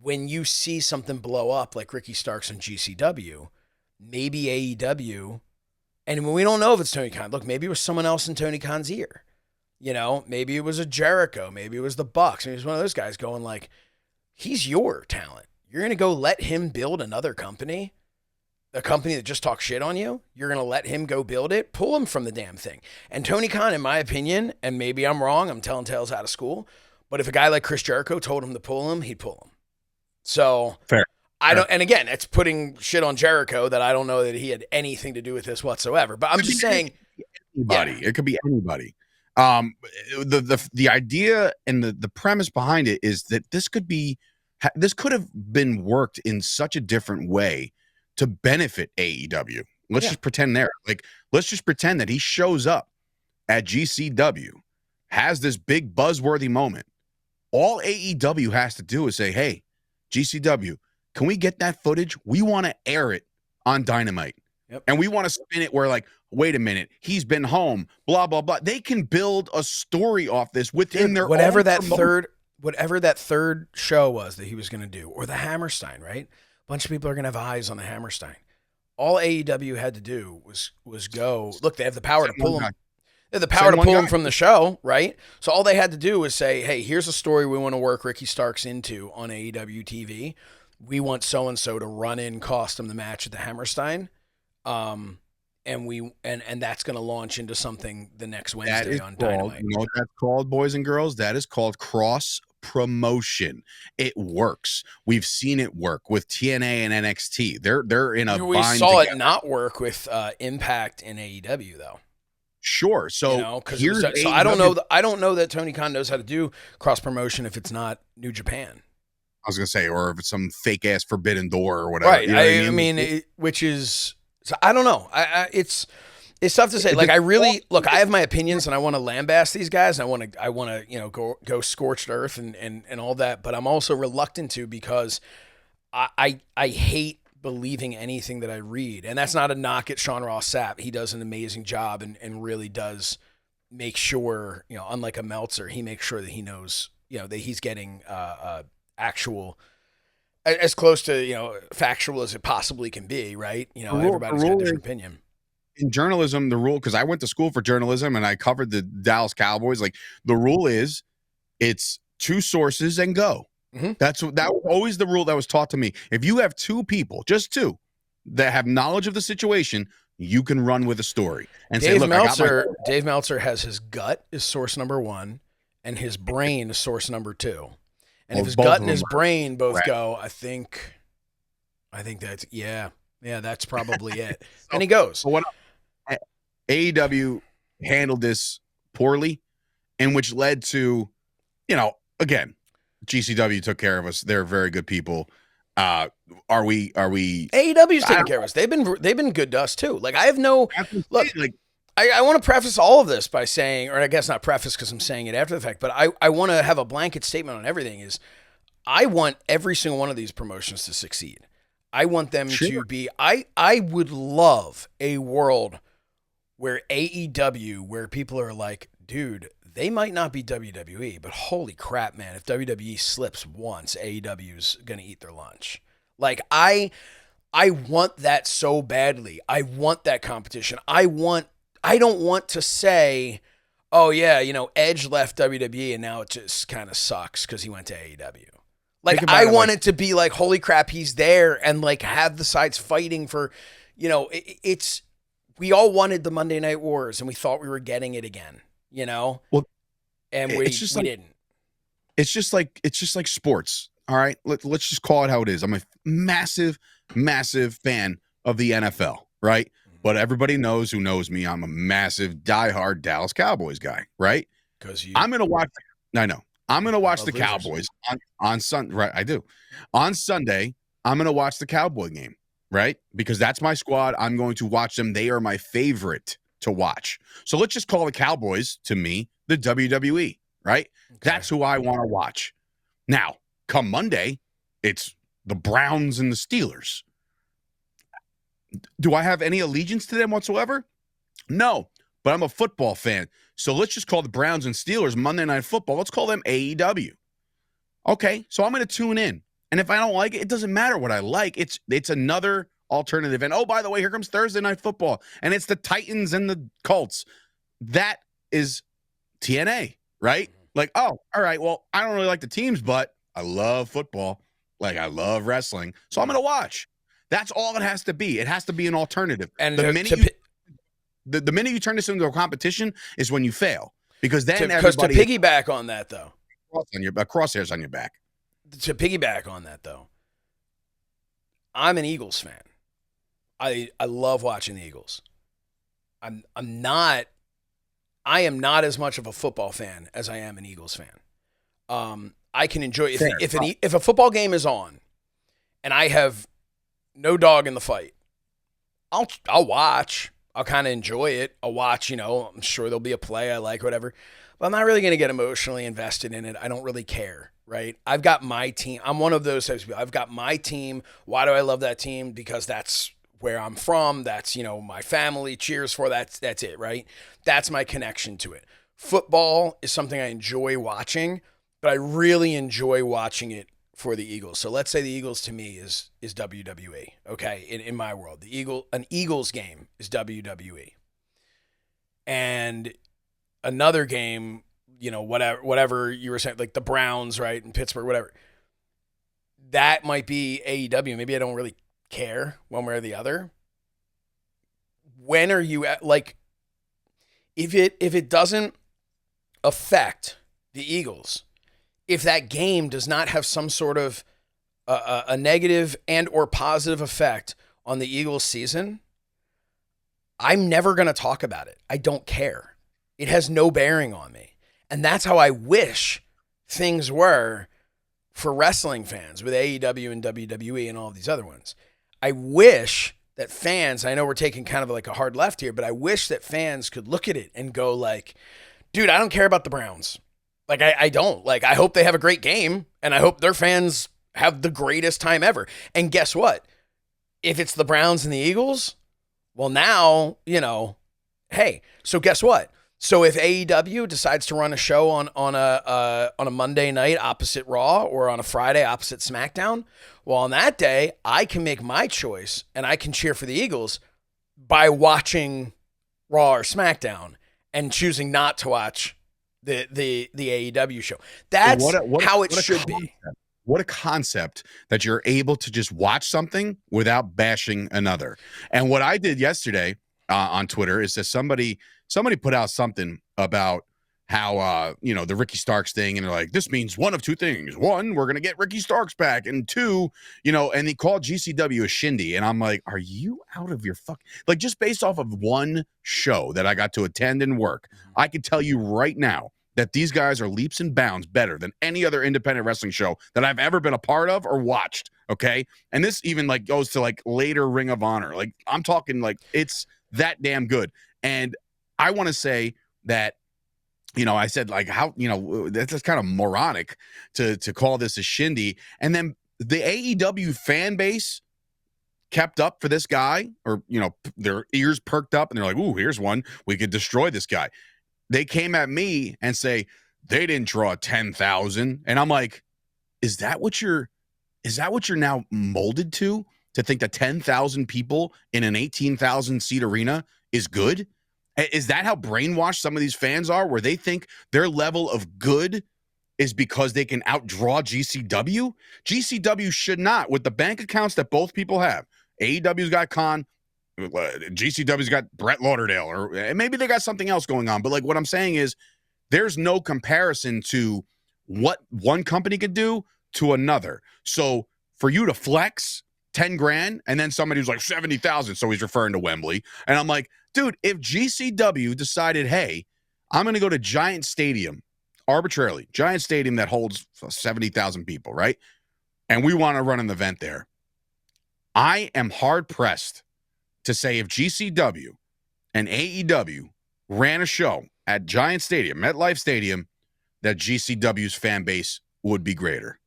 [SPEAKER 2] when you see something blow up like Ricky Starks and GCW, maybe AEW, and we don't know if it's Tony Khan. Look, maybe it was someone else in Tony Khan's ear. Maybe it was a Jericho. Maybe it was the Bucks. Maybe it was one of those guys going like, he's your talent. You're going to go let him build another company, a company that just talks shit on you? You're going to let him go build it? Pull him from the damn thing. And Tony Khan, in my opinion, and maybe I'm wrong, I'm telling tales out of school, but if a guy like Chris Jericho told him to pull him, he'd pull him. So
[SPEAKER 1] fair.
[SPEAKER 2] And again, it's putting shit on Jericho that I don't know that he had anything to do with this whatsoever. But I'm just saying,
[SPEAKER 1] it could be anybody. The idea and the premise behind it is that this could have been worked in such a different way to benefit AEW. Let's just pretend let's just pretend that he shows up at GCW, has this big buzzworthy moment. All AEW has to do is say, hey, GCW, can we get that footage? We want to air it on Dynamite. Yep. And we want to spin it where, like, wait a minute, he's been home, blah, blah, blah. They can build a story off this within their
[SPEAKER 2] whatever that third show was that he was going to do, or the Hammerstein, right? A bunch of people are going to have eyes on the Hammerstein. All AEW had to do was go, look, they have the power to pull him. They have the power to pull him from the show, right? So all they had to do was say, hey, here's a story we want to work Ricky Starks into on AEW TV. We want so-and-so to run in, cost him the match at the Hammerstein. And that's going to launch into something the next Wednesday on Dynamite.
[SPEAKER 1] You know what that's called, boys and girls? That is called cross promotion. It works. We've seen it work with TNA and NXT. They're in a
[SPEAKER 2] we
[SPEAKER 1] bind
[SPEAKER 2] saw
[SPEAKER 1] together.
[SPEAKER 2] It not work with Impact and AEW though.
[SPEAKER 1] Sure. So
[SPEAKER 2] so I don't know. I don't know that Tony Khan knows how to do cross promotion if it's not New Japan.
[SPEAKER 1] I was gonna say, or if it's some fake ass Forbidden Door or whatever.
[SPEAKER 2] Right.
[SPEAKER 1] You know
[SPEAKER 2] I mean, which is. So I don't know. It's tough to say. Like, I really look. I have my opinions, and I want to lambast these guys. And I want to, go scorched earth and all that. But I'm also reluctant to because I hate believing anything that I read, and that's not a knock at Sean Ross Sapp. He does an amazing job and really does make sure, unlike a Meltzer, he makes sure that he knows, that he's getting actual, as close to factual as it possibly can be. Right? Everybody's got a different opinion.
[SPEAKER 1] In journalism, the rule, because I went to school for journalism and I covered the Dallas Cowboys, like the rule is it's 2 sources and go. Mm-hmm. That was always the rule that was taught to me. If you have 2 people, just 2, that have knowledge of the situation, you can run with a story. And
[SPEAKER 2] Dave Meltzer has his gut is source number 1 and his brain is source number 2. And if his gut and his brain both go, I think that's, that's probably it. And he goes.
[SPEAKER 1] So AEW handled this poorly, and which led to, again, GCW took care of us. They're very good people. Are we?
[SPEAKER 2] AEW's taking care of us. They've been good to us too. Like I have no look. Like I want to preface all of this by saying, or I guess not preface because I'm saying it after the fact, but I want to have a blanket statement on everything. Is I want every single one of these promotions to succeed. I want them to be. I would love a world where AEW, where people are like, dude, they might not be WWE, but holy crap, man, if WWE slips once, AEW's going to eat their lunch. Like, I want that so badly. I want that competition. I don't want to say, oh, yeah, Edge left WWE and now it just kind of sucks because he went to AEW. Like, I want it to be like, holy crap, he's there and, like, have the sides fighting for, it's... We all wanted the Monday Night Wars, and we thought we were getting it again, Well, and we didn't.
[SPEAKER 1] It's just like sports. All right, let's just call it how it is. I'm a massive, massive fan of the NFL, right? Mm-hmm. But everybody knows who knows me. I'm a massive, diehard Dallas Cowboys guy, right?
[SPEAKER 2] Because
[SPEAKER 1] I'm gonna watch. I know. I'm gonna watch the Cowboys on Sunday. Right, I do. On Sunday, I'm gonna watch the Cowboy game. Right? Because that's my squad. I'm going to watch them. They are my favorite to watch. So let's just call the Cowboys, to me, the WWE, right? Okay. That's who I want to watch. Now, come Monday, it's the Browns and the Steelers. Do I have any allegiance to them whatsoever? No, but I'm a football fan. So let's just call the Browns and Steelers Monday Night Football. Let's call them AEW. Okay, so I'm going to tune in. And if I don't like it, it doesn't matter what I like. It's another alternative. And oh, by the way, here comes Thursday Night Football. And it's the Titans and the Colts. That is TNA, right? Like, oh, all right, well, I don't really like the teams, but I love football. Like, I love wrestling. So I'm going to watch. That's all it has to be. It has to be an alternative. And the minute you turn this into a competition is when you fail. Because then everybody...
[SPEAKER 2] to piggyback on that, though.
[SPEAKER 1] Crosshairs on your back.
[SPEAKER 2] To piggyback on that, though, I'm an Eagles fan. I love watching the Eagles. I am not as much of a football fan as I am an Eagles fan. I can enjoy if a football game is on, and I have no dog in the fight, I'll watch. I'll kind of enjoy it. I'll watch. I'm sure there'll be a play I like, whatever. But I'm not really going to get emotionally invested in it. I don't really care. Right? I've got my team. I'm one of those types of people. I've got my team. Why do I love that team? Because that's where I'm from. That's, my family cheers for. That's it, right? That's my connection to it. Football is something I enjoy watching, but I really enjoy watching it for the Eagles. So let's say the Eagles to me is WWE, okay? In my world, an Eagles game is WWE. And another game, whatever you were saying, like the Browns, right, in Pittsburgh, whatever. That might be AEW. Maybe I don't really care one way or the other. When are you at, like, if it doesn't affect the Eagles, if that game does not have some sort of a negative and or positive effect on the Eagles season, I'm never going to talk about it. I don't care. It has no bearing on me. And that's how I wish things were for wrestling fans with AEW and WWE and all these other ones. I wish that fans, I know we're taking kind of like a hard left here, but I wish that fans could look at it and go like, dude, I don't care about the Browns. Like, I don't. Like, I hope they have a great game, and I hope their fans have the greatest time ever. And guess what? If it's the Browns and the Eagles, well, now, hey, so guess what? So if AEW decides to run a show on a Monday night opposite Raw or on a Friday opposite SmackDown, well, on that day, I can make my choice and I can cheer for the Eagles by watching Raw or SmackDown and choosing not to watch the AEW show. That's how it should be.
[SPEAKER 1] What a concept that you're able to just watch something without bashing another. And what I did yesterday on Twitter is that somebody put out something about how, the Ricky Starks thing. And they're like, this means one of two things. One, we're going to get Ricky Starks back. And two, and they called GCW a shindy. And I'm like, are you out of your like, just based off of one show that I got to attend and work, I can tell you right now that these guys are leaps and bounds better than any other independent wrestling show that I've ever been a part of or watched. Okay. And this even like goes to like later Ring of Honor. Like, I'm talking like it's that damn good. And I want to say that, I said like how, that's kind of moronic to call this a shindy. And then the AEW fan base kept up for this guy, or, their ears perked up and they're like, ooh, here's one. We could destroy this guy. They came at me and say, they didn't draw 10,000. And I'm like, is that what you're now molded to think that 10,000 people in an 18,000 seat arena is good? Is that how brainwashed some of these fans are, where they think their level of good is because they can outdraw GCW? GCW should not, with the bank accounts that both people have. AEW's got Khan, GCW's got Brett Lauderdale, or maybe they got something else going on. But like what I'm saying is there's no comparison to what one company could do to another. So for you to flex 10 grand and then somebody who's like 70,000, so he's referring to Wembley. And I'm like, dude, if GCW decided, hey, I'm going to go to Giant Stadium arbitrarily, Giant Stadium that holds 70,000 people, right? And we want to run an event there. I am hard pressed to say if GCW and AEW ran a show at Giant Stadium, MetLife Stadium, that GCW's fan base would be greater.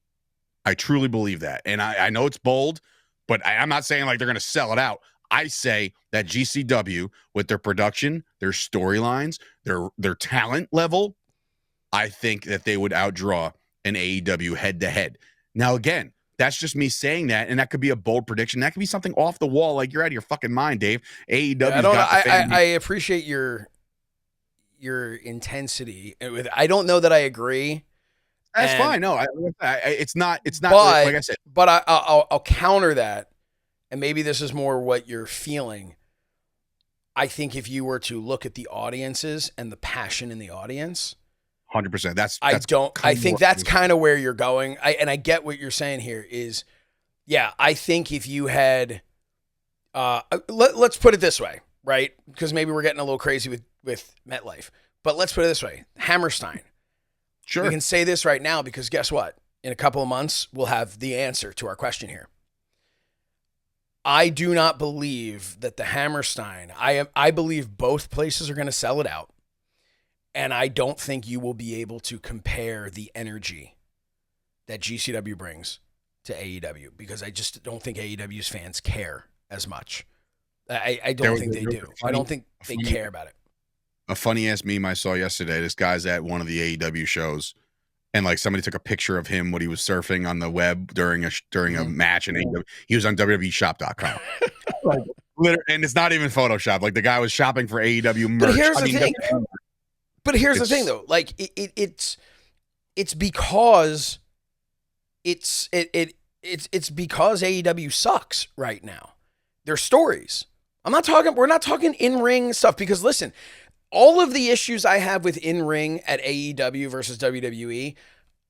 [SPEAKER 1] I truly believe that. And I know it's bold, but I'm not saying like they're going to sell it out. I say that GCW, with their production, their storylines, their talent level, I think that they would outdraw an AEW head-to-head. Now, again, that's just me saying that, and that could be a bold prediction. That could be something off the wall, like you're out of your fucking mind, Dave. AEW.
[SPEAKER 2] I appreciate your intensity. I don't know that I agree.
[SPEAKER 1] That's fine. No, it's not.
[SPEAKER 2] But,
[SPEAKER 1] like I said.
[SPEAKER 2] But I'll counter that, and maybe this is more what you're feeling. I think if you were to look at the audiences and the passion in the audience.
[SPEAKER 1] 100%.
[SPEAKER 2] I think that's kind of where you're going. I get what you're saying here is, yeah, I think if you had, let's put it this way, right? Because maybe we're getting a little crazy with MetLife, but let's put it this way. Hammerstein.
[SPEAKER 1] Sure.
[SPEAKER 2] We can say this right now because guess what? In a couple of months, we'll have the answer to our question here. I do not believe that the Hammerstein, I believe both places are going to sell it out. And I don't think you will be able to compare the energy that GCW brings to AEW because I just don't think AEW's fans care as much. I don't think they do. I don't think they care about it.
[SPEAKER 1] A funny-ass meme I saw yesterday. This guy's at one of the AEW shows, and like somebody took a picture of him when he was surfing on the web during a match in AEW. He was on WWEshop.com. And it's not even Photoshop. Like the guy was shopping for AEW merch.
[SPEAKER 2] But here's the thing. But here's the thing, though. Like it's because it's because AEW sucks right now. Their stories. We're not talking in-ring stuff because listen, all of the issues I have with in-ring at AEW versus WWE,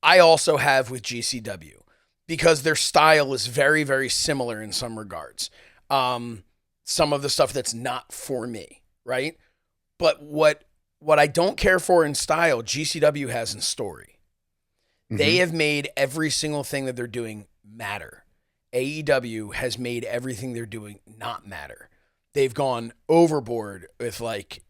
[SPEAKER 2] I also have with GCW because their style is very, very similar in some regards. Some of the stuff that's not for me, right? But what I don't care for in style, GCW has in story. Mm-hmm. They have made every single thing that they're doing matter. AEW has made everything they're doing not matter. They've gone overboard with like,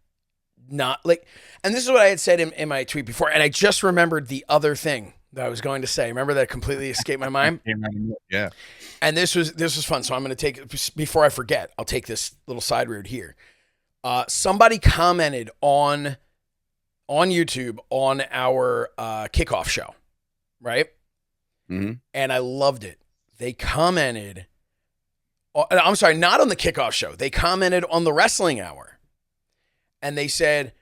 [SPEAKER 2] not like, and this is what I had said in my tweet before, and I just remembered the other thing that I was going to say. Remember that completely escaped my mind?
[SPEAKER 1] Yeah.
[SPEAKER 2] And this was fun. So I'm going to take, before I forget, I'll take this little side road here. Somebody commented on YouTube on our kickoff show, right?
[SPEAKER 1] Mm-hmm.
[SPEAKER 2] And I loved it. They commented, I'm sorry, not on the kickoff show. They commented on the wrestling hour. And they said,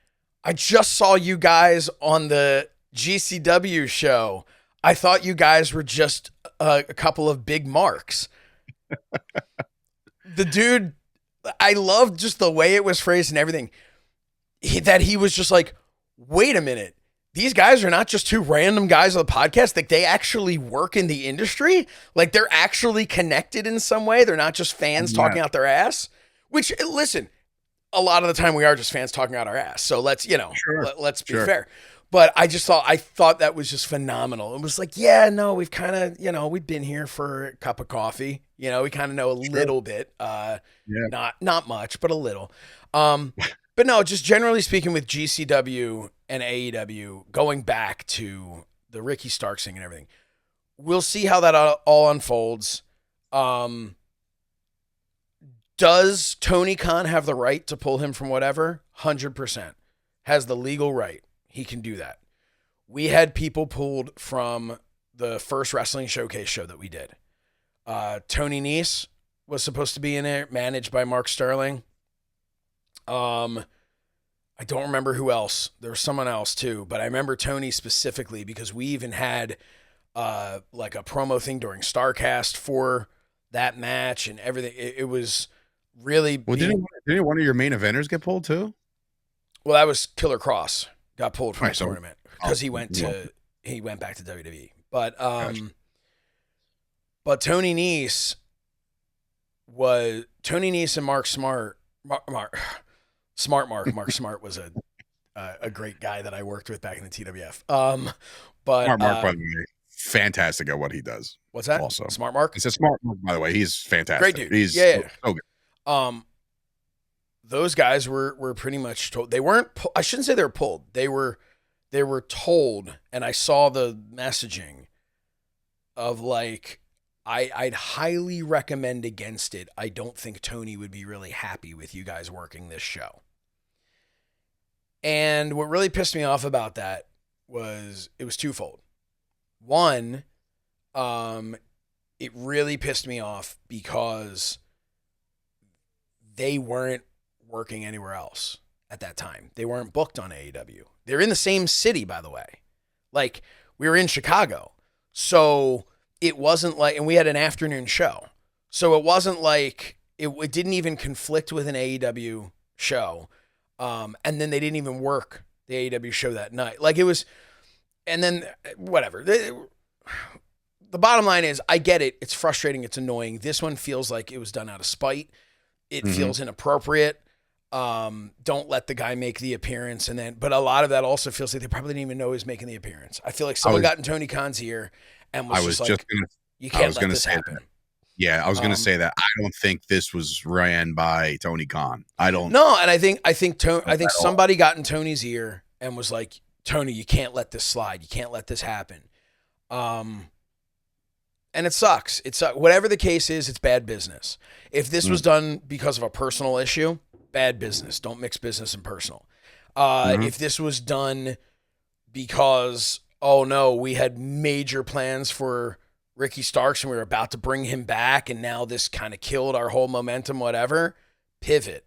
[SPEAKER 2] I just saw you guys on the GCW show. I thought you guys were just a couple of big marks. The dude, I loved just the way it was phrased and everything. He was just like, wait a minute. These guys are not just two random guys on the podcast. Like, they actually work in the industry. Like, they're actually connected in some way. They're not just fans talking out their ass. Which, listen, a lot of the time we are just fans talking out our ass. So let's be fair. But I thought that was just phenomenal. It was like, yeah, no, we've kind of, we've been here for a cup of coffee. We kind of know a little bit. Not much, but a little. But no, just generally speaking with GCW and AEW, going back to the Ricky Starks thing and everything, we'll see how that all unfolds. Does Tony Khan have the right to pull him from whatever? 100%. Has the legal right. He can do that. We had people pulled from the first Wrestling Showcase show that we did. Tony Nese was supposed to be in it, managed by Mark Sterling. I don't remember who else. There was someone else too, but I remember Tony specifically because we even had like a promo thing during StarCast for that match and everything. It was really.
[SPEAKER 1] Well, didn't one of your main eventers get pulled too?
[SPEAKER 2] Well, that was Killer Cross. Got pulled from the tournament because he went back to WWE. But but Tony Nese and Mark Smart. Mark Smart was a great guy that I worked with back in the TWF. But
[SPEAKER 1] Mark, by the way, fantastic at what he does.
[SPEAKER 2] What's that?
[SPEAKER 1] Also,
[SPEAKER 2] Smart Mark.
[SPEAKER 1] It's a Smart Mark, by the way. He's fantastic.
[SPEAKER 2] Great dude.
[SPEAKER 1] He's
[SPEAKER 2] so
[SPEAKER 1] good.
[SPEAKER 2] Those guys were pretty much told they weren't. I shouldn't say they were pulled. They were told, and I saw the messaging of like, I'd highly recommend against it. I don't think Tony would be really happy with you guys working this show. And what really pissed me off about that was it was twofold. One, it really pissed me off because they weren't working anywhere else at that time. They weren't booked on AEW. They're in the same city, by the way. Like, we were in Chicago. So it wasn't like, and we had an afternoon show. So it wasn't like, it didn't even conflict with an AEW show. And then they didn't even work the AEW show that night. Like, it was, and then whatever. The bottom line is, I get it. It's frustrating. It's annoying. This one feels like it was done out of spite. It feels inappropriate. Don't let the guy make the appearance. But a lot of that also feels like they probably didn't even know he was making the appearance. I feel like someone got in Tony Khan's ear and was you can't let this happen.
[SPEAKER 1] Yeah, I was going to say that. I don't think this was ran by Tony Khan. I don't.
[SPEAKER 2] No, and I think somebody got in Tony's ear and was like, Tony, you can't let this slide. You can't let this happen. And it sucks. Whatever the case is, it's bad business. If this was done because of a personal issue, bad business. Don't mix business and personal. If this was done because, oh no, we had major plans for Ricky Starks and we were about to bring him back and now this kind of killed our whole momentum, whatever, pivot.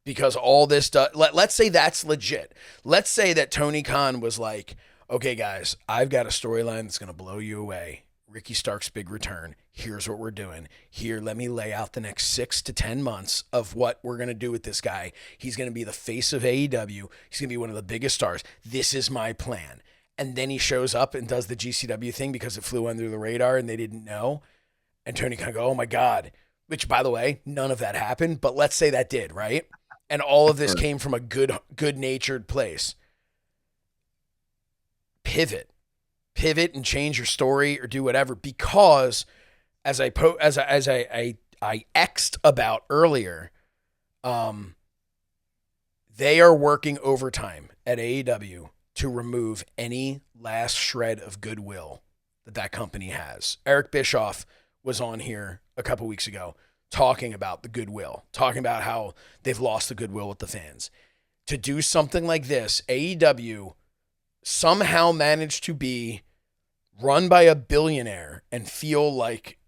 [SPEAKER 2] Because all this stuff, let's say that's legit. Let's say that Tony Khan was like, okay, guys, I've got a storyline that's going to blow you away. Ricky Stark's big return. Here's what we're doing. Here, let me lay out the next 6 to 10 months of what we're going to do with this guy. He's going to be the face of AEW. He's going to be one of the biggest stars. This is my plan. And then he shows up and does the GCW thing because it flew under the radar and they didn't know. And Tony kind of go, oh my God. Which, by the way, none of that happened. But let's say that did, right? And all of this came from a good-natured place. Pivot and change your story or do whatever, because as I X'd about earlier, they are working overtime at AEW to remove any last shred of goodwill that company has. Eric Bischoff was on here a couple weeks ago talking about the goodwill, talking about how they've lost the goodwill with the fans. To do something like this, AEW somehow managed to be run by a billionaire and feel like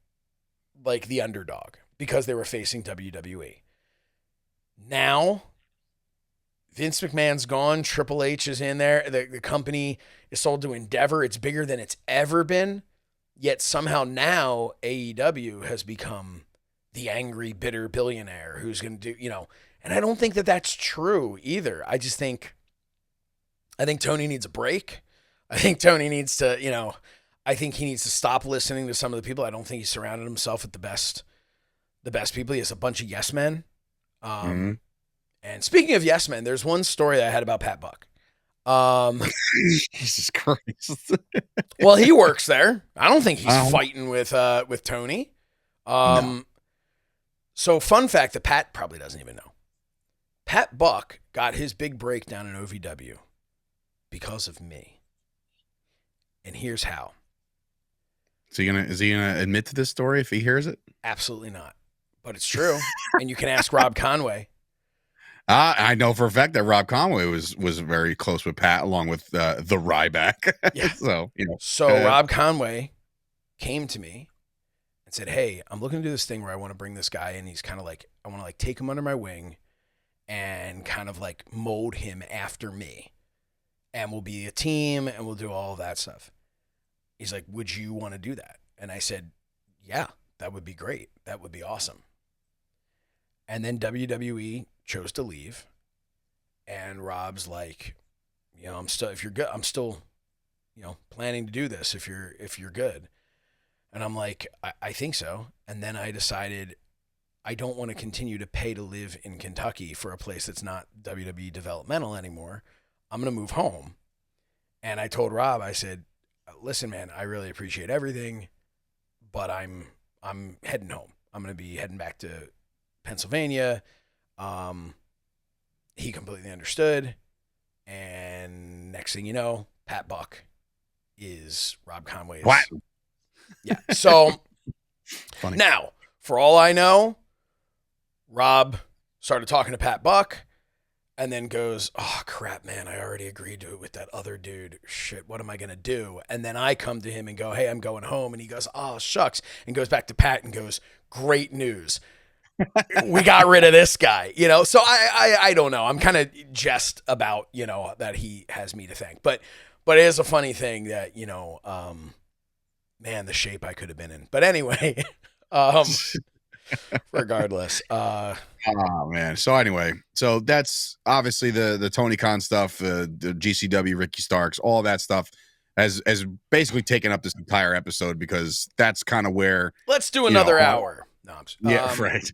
[SPEAKER 2] the underdog because they were facing WWE. Now, Vince McMahon's gone. Triple H is in there. The company is sold to Endeavor. It's bigger than it's ever been. Yet somehow now AEW has become the angry, bitter billionaire who's going to do, and I don't think that that's true either. I think Tony needs a break. I think Tony needs to, I think he needs to stop listening to some of the people. I don't think he surrounded himself with the best people. He has a bunch of yes men. And speaking of yes men, there's one story that I had about Pat Buck.
[SPEAKER 1] Jesus Christ.
[SPEAKER 2] Well, he works there. I don't think he's fighting with Tony.
[SPEAKER 1] No.
[SPEAKER 2] So fun fact that Pat probably doesn't even know. Pat Buck got his big breakdown in OVW because of me. And here's how.
[SPEAKER 1] So is he gonna admit to this story if he hears it?
[SPEAKER 2] Absolutely not. But it's true. And you can ask Rob Conway.
[SPEAKER 1] I know for a fact that Rob Conway was very close with Pat, along with the Ryback.
[SPEAKER 2] Yeah.
[SPEAKER 1] So
[SPEAKER 2] Rob Conway came to me and said, "Hey, I'm looking to do this thing where I want to bring this guy in. He's kind of like, I want to like take him under my wing and kind of like mold him after me. And we'll be a team and we'll do all of that stuff." He's like, "Would you want to do that?" And I said, "Yeah, that would be great. That would be awesome." And then WWE chose to leave. And Rob's like, I'm still, if you're good, I'm still, planning to do this if you're good. And I'm like, I think so. And then I decided I don't want to continue to pay to live in Kentucky for a place that's not WWE developmental anymore. I'm going to move home. And I told Rob, I said, "Listen, man, I really appreciate everything, but I'm heading home. I'm going to be heading back to Pennsylvania." He completely understood. And next thing you know, Pat Buck is Rob Conway's.
[SPEAKER 1] What?
[SPEAKER 2] Yeah. So
[SPEAKER 1] Funny.
[SPEAKER 2] Now, for all I know, Rob started talking to Pat Buck and then goes, "Oh, crap, man, I already agreed to it with that other dude. Shit, what am I going to do?" And then I come to him and go, "Hey, I'm going home." And he goes, "Oh, shucks," and goes back to Pat and goes, "Great news. We got rid of this guy." So I don't know. I'm kind of jest about, that he has me to thank. But it is a funny thing that, man, the shape I could have been in. But anyway, regardless.
[SPEAKER 1] Oh man. So anyway, so that's obviously the Tony Khan stuff, the GCW, Ricky Starks, all that stuff has basically taken up this entire episode because that's kind of where.
[SPEAKER 2] Let's do another hour. No,
[SPEAKER 1] right.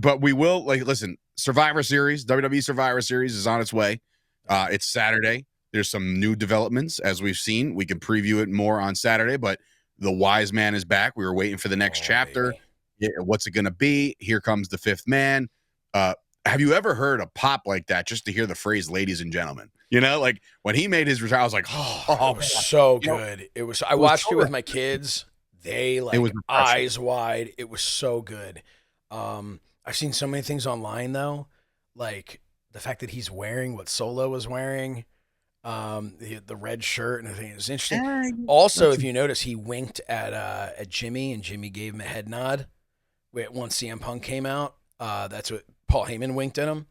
[SPEAKER 1] But we will listen. Survivor Series, WWE Survivor Series is on its way. It's Saturday. There's some new developments as we've seen. We can preview it more on Saturday, but the Wise Man is back. We were waiting for the next chapter. Yeah, what's it going to be? Here comes the fifth man. Have you ever heard a pop like that just to hear the phrase "ladies and gentlemen"? Like when he made his return, I was like,
[SPEAKER 2] it was so good. It was. I watched it with my kids. They it was eyes wide. It was so good. I've seen so many things online though, like the fact that he's wearing what Solo was wearing, the red shirt and everything. It was interesting. Also, if you notice, he winked at Jimmy, and Jimmy gave him a head nod. Once CM Punk came out, that's what Paul Heyman winked at him,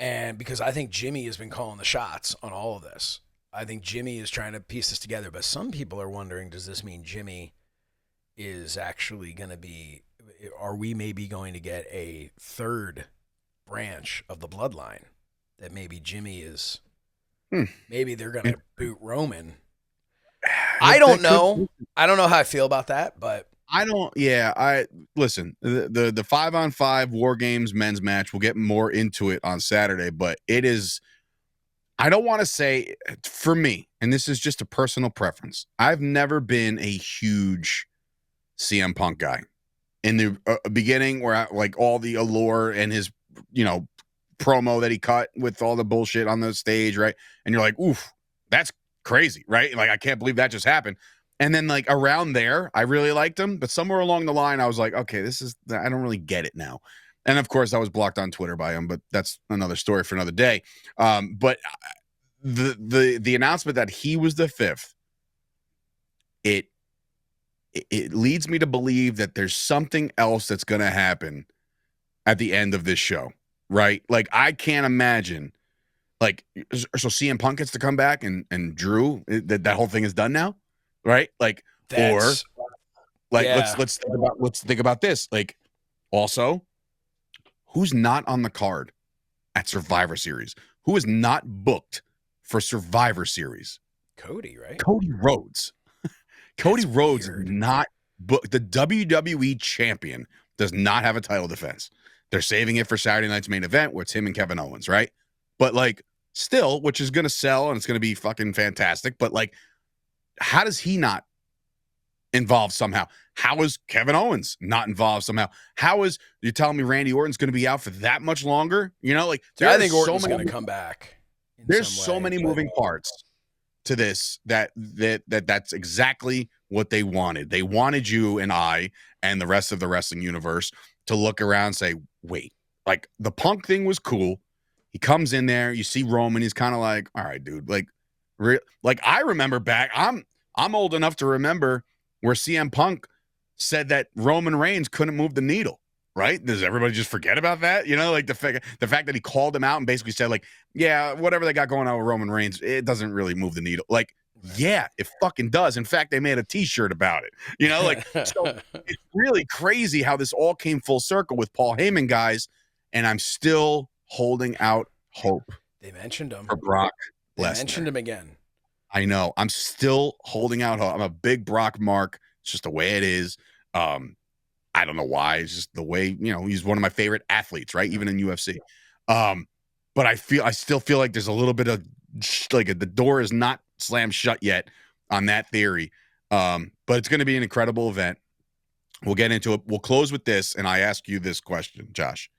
[SPEAKER 2] and because I think Jimmy has been calling the shots on all of this. I think Jimmy is trying to piece this together, but some people are wondering, does this mean Jimmy is actually going to be, are we maybe going to get a third branch of the bloodline that maybe Jimmy is, maybe they're going to boot Roman. I don't know. I don't know how I feel about that, but
[SPEAKER 1] listen, the 5-on-5 War Games men's match, we'll get more into it on Saturday, but it is, I don't want to say, for me, and this is just a personal preference, I've never been a huge CM Punk guy in the beginning, where like all the allure and his, promo that he cut with all the bullshit on the stage, right? And you're like, oof, that's crazy, right? Like, I can't believe that just happened. And then like around there, I really liked him, but somewhere along the line, I was like, okay, I don't really get it now. And of course, I was blocked on Twitter by him, but that's another story for another day. But the announcement that he was the fifth, it leads me to believe that there's something else that's going to happen at the end of this show, right? Like, I can't imagine, like, so CM Punk gets to come back and Drew, that whole thing is done now, right? Like, let's think about this. Like, also, who's not on the card at Survivor Series? Who is not booked for Survivor Series?
[SPEAKER 2] Cody, right?
[SPEAKER 1] Cody Rhodes. Cody Rhodes is not booked. The WWE champion does not have a title defense. They're saving it for Saturday night's main event, where it's him and Kevin Owens, right? But like, still, which is going to sell and it's going to be fucking fantastic. But like, how does he not involved somehow? How is Kevin Owens not involved somehow? How is you telling me Randy Orton's going to be out for that much longer? Like,
[SPEAKER 2] I think Orton's going to come back.
[SPEAKER 1] There's so many moving parts to this that's exactly what they wanted. They wanted you and I and the rest of the wrestling universe to look around and say, wait, like, the Punk thing was cool. He comes in there, you see Roman, he's kind of like, all right, dude, like, I remember back, I'm old enough to remember where CM Punk said that Roman Reigns couldn't move the needle, right? Does everybody just forget about that? Like the fact that he called him out and basically said, like, yeah, whatever they got going on with Roman Reigns, it doesn't really move the needle. Like, yeah, it fucking does. In fact, they made a t-shirt about it, so it's really crazy how this all came full circle with Paul Heyman, guys. And I'm still holding out hope.
[SPEAKER 2] They mentioned him
[SPEAKER 1] for Brock Lesnar.
[SPEAKER 2] They mentioned him again.
[SPEAKER 1] I know. I'm still holding out hope. I'm a big Brock mark. It's just the way it is. I don't know why. It's just the way, he's one of my favorite athletes, right? Even in UFC. But I still feel like there's a little bit of, like, the door is not slammed shut yet on that theory. But it's going to be an incredible event. We'll get into it. We'll close with this. And I ask you this question, Josh.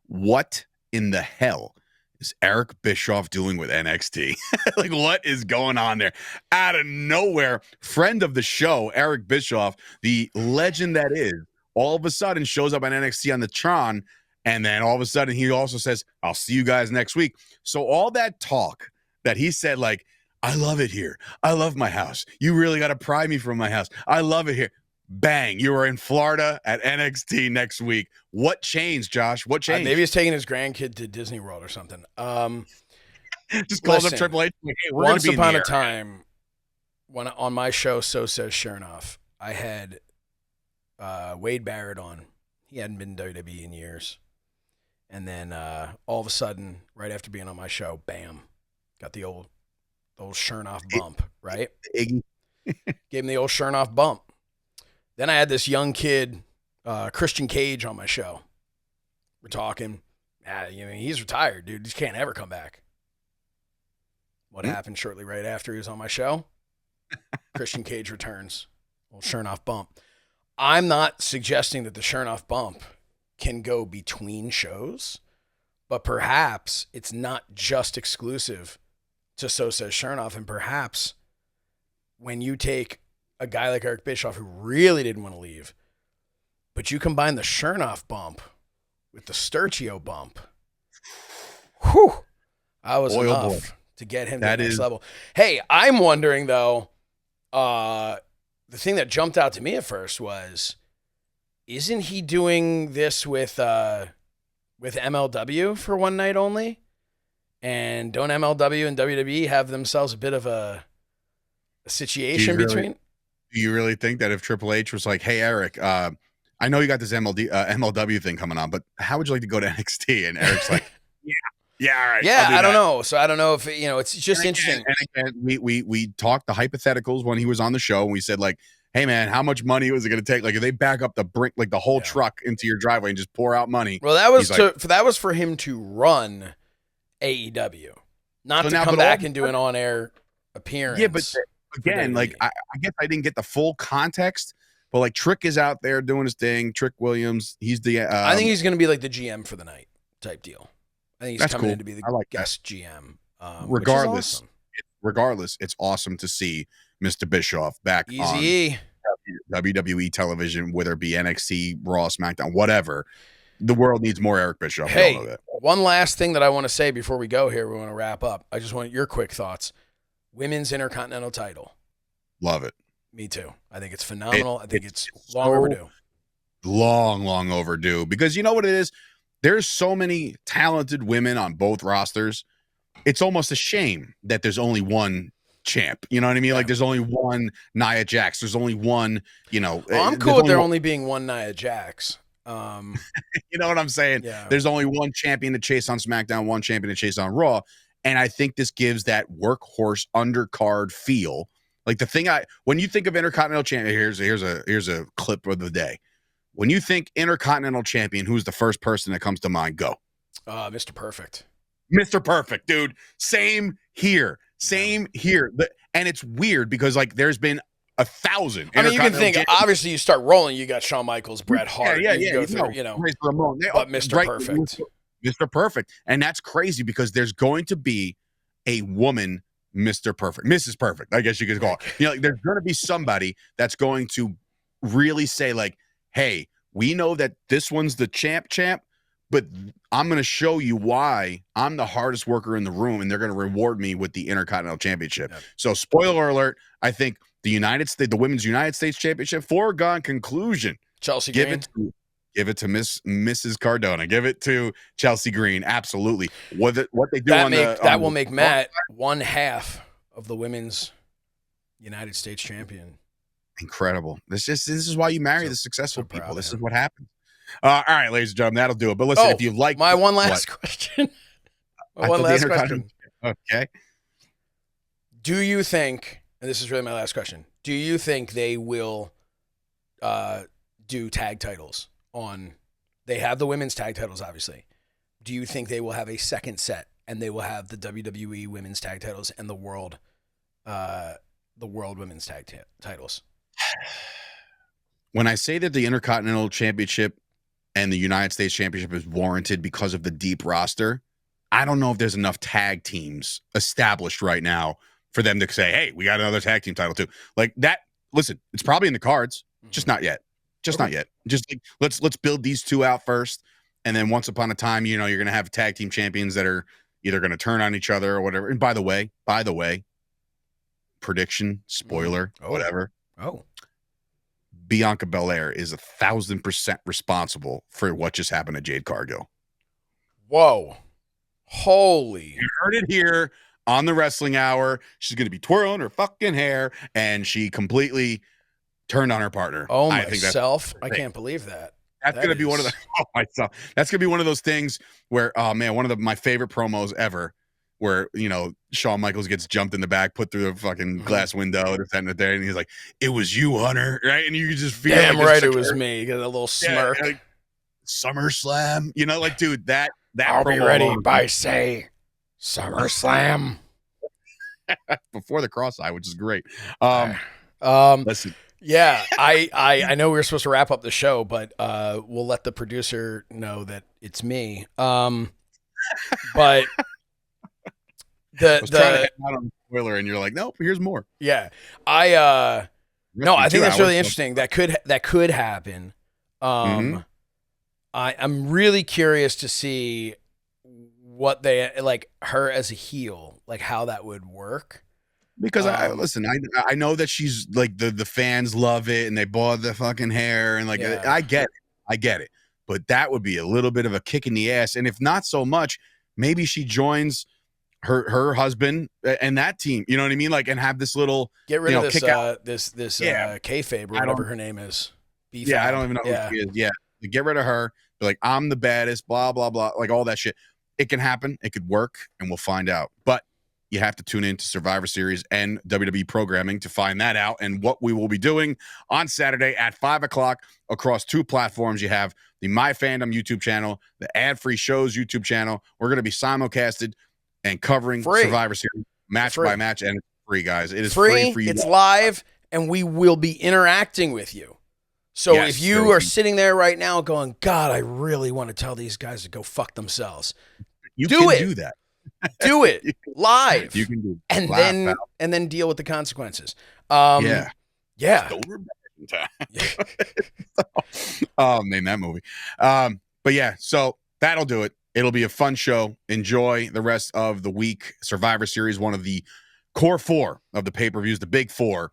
[SPEAKER 1] What in the hell is Eric Bischoff doing with NXT? Like, what is going on there? Out of nowhere, friend of the show, Eric Bischoff, the legend that is, all of a sudden shows up on NXT on the Tron, and then all of a sudden he also says, I'll see you guys next week. So all that talk that he said, like, I love it here. I love my house. You really got to pry me from my house. I love it here. Bang, you are in Florida at NXT next week. What changed, Josh? What changed?
[SPEAKER 2] Maybe he's taking his grandkid to Disney World or something.
[SPEAKER 1] Just calls up Triple H. Hey,
[SPEAKER 2] once upon a time, when on my show, So Says Shernoff, I had Wade Barrett on. He hadn't been in WWE in years. And then all of a sudden, right after being on my show, bam, got the old Shernoff bump, right? Gave him the old Shernoff bump. Then I had this young kid, Christian Cage, on my show. We're talking. He's retired, dude. He can't ever come back. What happened shortly right after he was on my show? Christian Cage returns. Old Shernoff bump. I'm not suggesting that the Shernoff bump can go between shows, but perhaps it's not just exclusive to So Says Shernoff, and perhaps when you take a guy like Eric Bischoff who really didn't want to leave, but you combine the Shernoff bump with the Sturchio bump, whew, I was enough to get him to the next level. Hey, I'm wondering though, the thing that jumped out to me at first was, isn't he doing this with MLW for one night only? And don't MLW and WWE have themselves a bit of a situation between?
[SPEAKER 1] Do you really think that if Triple H was like, hey, Eric, I know you got this MLW thing coming on, but how would you like to go to NXT? And Eric's like, yeah, all right.
[SPEAKER 2] Yeah, I don't know. So I don't know if, it's just interesting.
[SPEAKER 1] And again, we talked the hypotheticals when he was on the show, and we said, like, hey, man, how much money was it going to take? Like, if they back up the brick, like the whole truck into your driveway and just pour out money.
[SPEAKER 2] Well, that was for him to run AEW, not to come back and do an on-air appearance.
[SPEAKER 1] Yeah, but again, like, I guess I didn't get the full context, But like Trick is out there doing his thing. Trick Williams, he's the.
[SPEAKER 2] I think he's going to be like the GM for the night type deal. I think he's coming
[SPEAKER 1] cool.
[SPEAKER 2] in to be the guest GM.
[SPEAKER 1] Regardless, regardless, it's awesome to see Mr. Bischoff back on WWE television, whether it be NXT, Raw, SmackDown, whatever. The world needs more Eric Bischoff.
[SPEAKER 2] Hey, one last thing that I want to say before we go here. We want to wrap up. I just want your quick thoughts. Women's Intercontinental title.
[SPEAKER 1] Love it.
[SPEAKER 2] Me too. I think it's phenomenal. I think it's long overdue.
[SPEAKER 1] Long overdue. Because you know what it is? There's so many talented women on both rosters. It's almost a shame that there's only one champ. You know what I mean? Yeah. Like there's only one Nia Jax. There's only one,
[SPEAKER 2] I'm cool with there only being one Nia Jax.
[SPEAKER 1] You know what I'm saying?
[SPEAKER 2] Yeah.
[SPEAKER 1] There's only one champion to chase on SmackDown, one champion to chase on Raw. And I think this gives that workhorse undercard feel. Like the thing when you think of Intercontinental Champion, here's a clip of the day. When you think Intercontinental Champion, who's the first person that comes to mind? Go.
[SPEAKER 2] Mr. Perfect.
[SPEAKER 1] Mr. Perfect, dude. Same here. And it's weird because like there's been 1,000.
[SPEAKER 2] I mean, you can think, obviously you start rolling, you got Shawn Michaels, Bret Hart.
[SPEAKER 1] Yeah.
[SPEAKER 2] Ramon. But Mr. Perfect.
[SPEAKER 1] Mr. Perfect. And that's crazy because there's going to be a woman Mr. Perfect, Mrs. Perfect, I guess you could call it. Like there's going to be somebody that's going to really say like, hey, we know that this one's the champ, but I'm going to show you why I'm the hardest worker in the room, and they're going to reward me with the Intercontinental Championship. Yeah. So spoiler alert, I think the Women's United States Championship, foregone conclusion.
[SPEAKER 2] Chelsea Green.
[SPEAKER 1] Give it to Mrs. Cardona. Give it to Chelsea Green. Absolutely. What they do
[SPEAKER 2] that will make Matt one half of the Women's United States Champion.
[SPEAKER 1] Incredible. This is why you marry the successful people. This is what happens. All right, ladies and gentlemen, that'll do it. But listen, if you like
[SPEAKER 2] my one last question. One last question.
[SPEAKER 1] Okay.
[SPEAKER 2] Do you think, and this is really my last question, do you think they will do tag titles they have the women's tag titles, obviously. Do you think they will have a second set and they will have the WWE women's tag titles and the world women's tag titles?
[SPEAKER 1] When I say that the Intercontinental Championship and the United States Championship is warranted because of the deep roster, I don't know if there's enough tag teams established right now for them to say, hey, we got another tag team title too. Like that, listen, it's probably in the cards, just not yet. Not yet. Just like, let's build these two out first. And then once upon a time, you're going to have tag team champions that are either going to turn on each other or whatever. And by the way, prediction, spoiler, whatever. Bianca Belair is 1,000% responsible for what just happened to Jade Cargill.
[SPEAKER 2] Whoa. Holy.
[SPEAKER 1] You heard it here on the Wrestling Hour. She's going to be twirling her fucking hair, and she completely turned on her partner.
[SPEAKER 2] Oh, myself. I can't believe that.
[SPEAKER 1] That's going to be one of the That's going to be one of those things where, oh man, one of my favorite promos ever, where Shawn Michaels gets jumped in the back, put through the fucking glass window, and there, and he's like, "It was you, Hunter," right? And you can just feel
[SPEAKER 2] damn right it was me. You got a little smirk.
[SPEAKER 1] Like, SummerSlam, like, dude, that
[SPEAKER 2] I'll be ready by say SummerSlam
[SPEAKER 1] before the cross-eye, which is great. Listen.
[SPEAKER 2] Yeah, I know we were supposed to wrap up the show, but we'll let the producer know that it's me. But
[SPEAKER 1] I was trying to head out on the spoiler, and you're like, nope, here's more.
[SPEAKER 2] Yeah, I think that's really interesting. That could happen. I'm really curious to see what they like her as a heel, like how that would work.
[SPEAKER 1] Because I know that she's like the fans love it and they bought the fucking hair and like I get it, but that would be a little bit of a kick in the ass. And if not so much, maybe she joins her husband and that team. You know what I mean? Like, and have this little
[SPEAKER 2] get rid of this kayfabe or whatever her name is.
[SPEAKER 1] I don't even know who she is. Yeah, get rid of her. Be like, I'm the baddest. Blah blah blah. Like all that shit. It can happen. It could work, and we'll find out. But you have to tune in to Survivor Series and WWE programming to find that out and what we will be doing on Saturday at 5 o'clock across two platforms. You have the MyFandom YouTube channel, the Ad-Free Shows YouTube channel. We're going to be simulcasted and covering Survivor Series match by match, and it's free, guys. It is free for you.
[SPEAKER 2] It's live, and we will be interacting with you. So if you are sitting there right now going, God, I really want to tell these guys to go fuck themselves.
[SPEAKER 1] You can do that.
[SPEAKER 2] Do it live.
[SPEAKER 1] You can do
[SPEAKER 2] and
[SPEAKER 1] live,
[SPEAKER 2] then and then deal with the consequences.
[SPEAKER 1] Yeah. Name that movie. But yeah, so that'll do it. It'll be a fun show. Enjoy the rest of the week. Survivor Series, one of the core 4 of the pay-per-views, the big 4,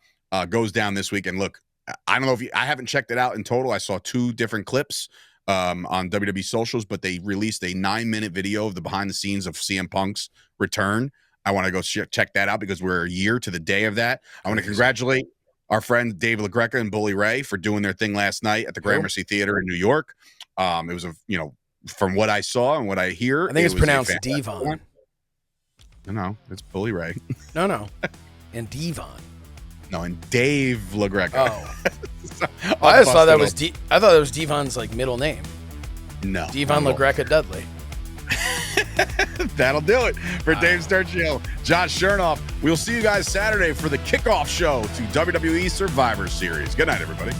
[SPEAKER 1] goes down this week. And look, I don't know if I haven't checked it out in total. I saw 2 different clips on WWE socials, but they released a 9-minute video of the behind the scenes of CM Punk's return. I want to go check that out because we're a year to the day of that. I want to congratulate our friend Dave LaGreca and Bully Ray for doing their thing last night at the Gramercy Theater in New York. It was from what I saw and what I hear,
[SPEAKER 2] I think it's pronounced Devon.
[SPEAKER 1] No, it's Bully Ray.
[SPEAKER 2] No, and Devon.
[SPEAKER 1] No, and Dave LaGreca.
[SPEAKER 2] Oh, so, I just thought that was I thought that was Devon's like middle name.
[SPEAKER 1] No,
[SPEAKER 2] Devon LaGreca Dudley.
[SPEAKER 1] That'll do it for Dave Sturchio, Josh Shernoff. We'll see you guys Saturday for the kickoff show to WWE Survivor Series. Good night, everybody.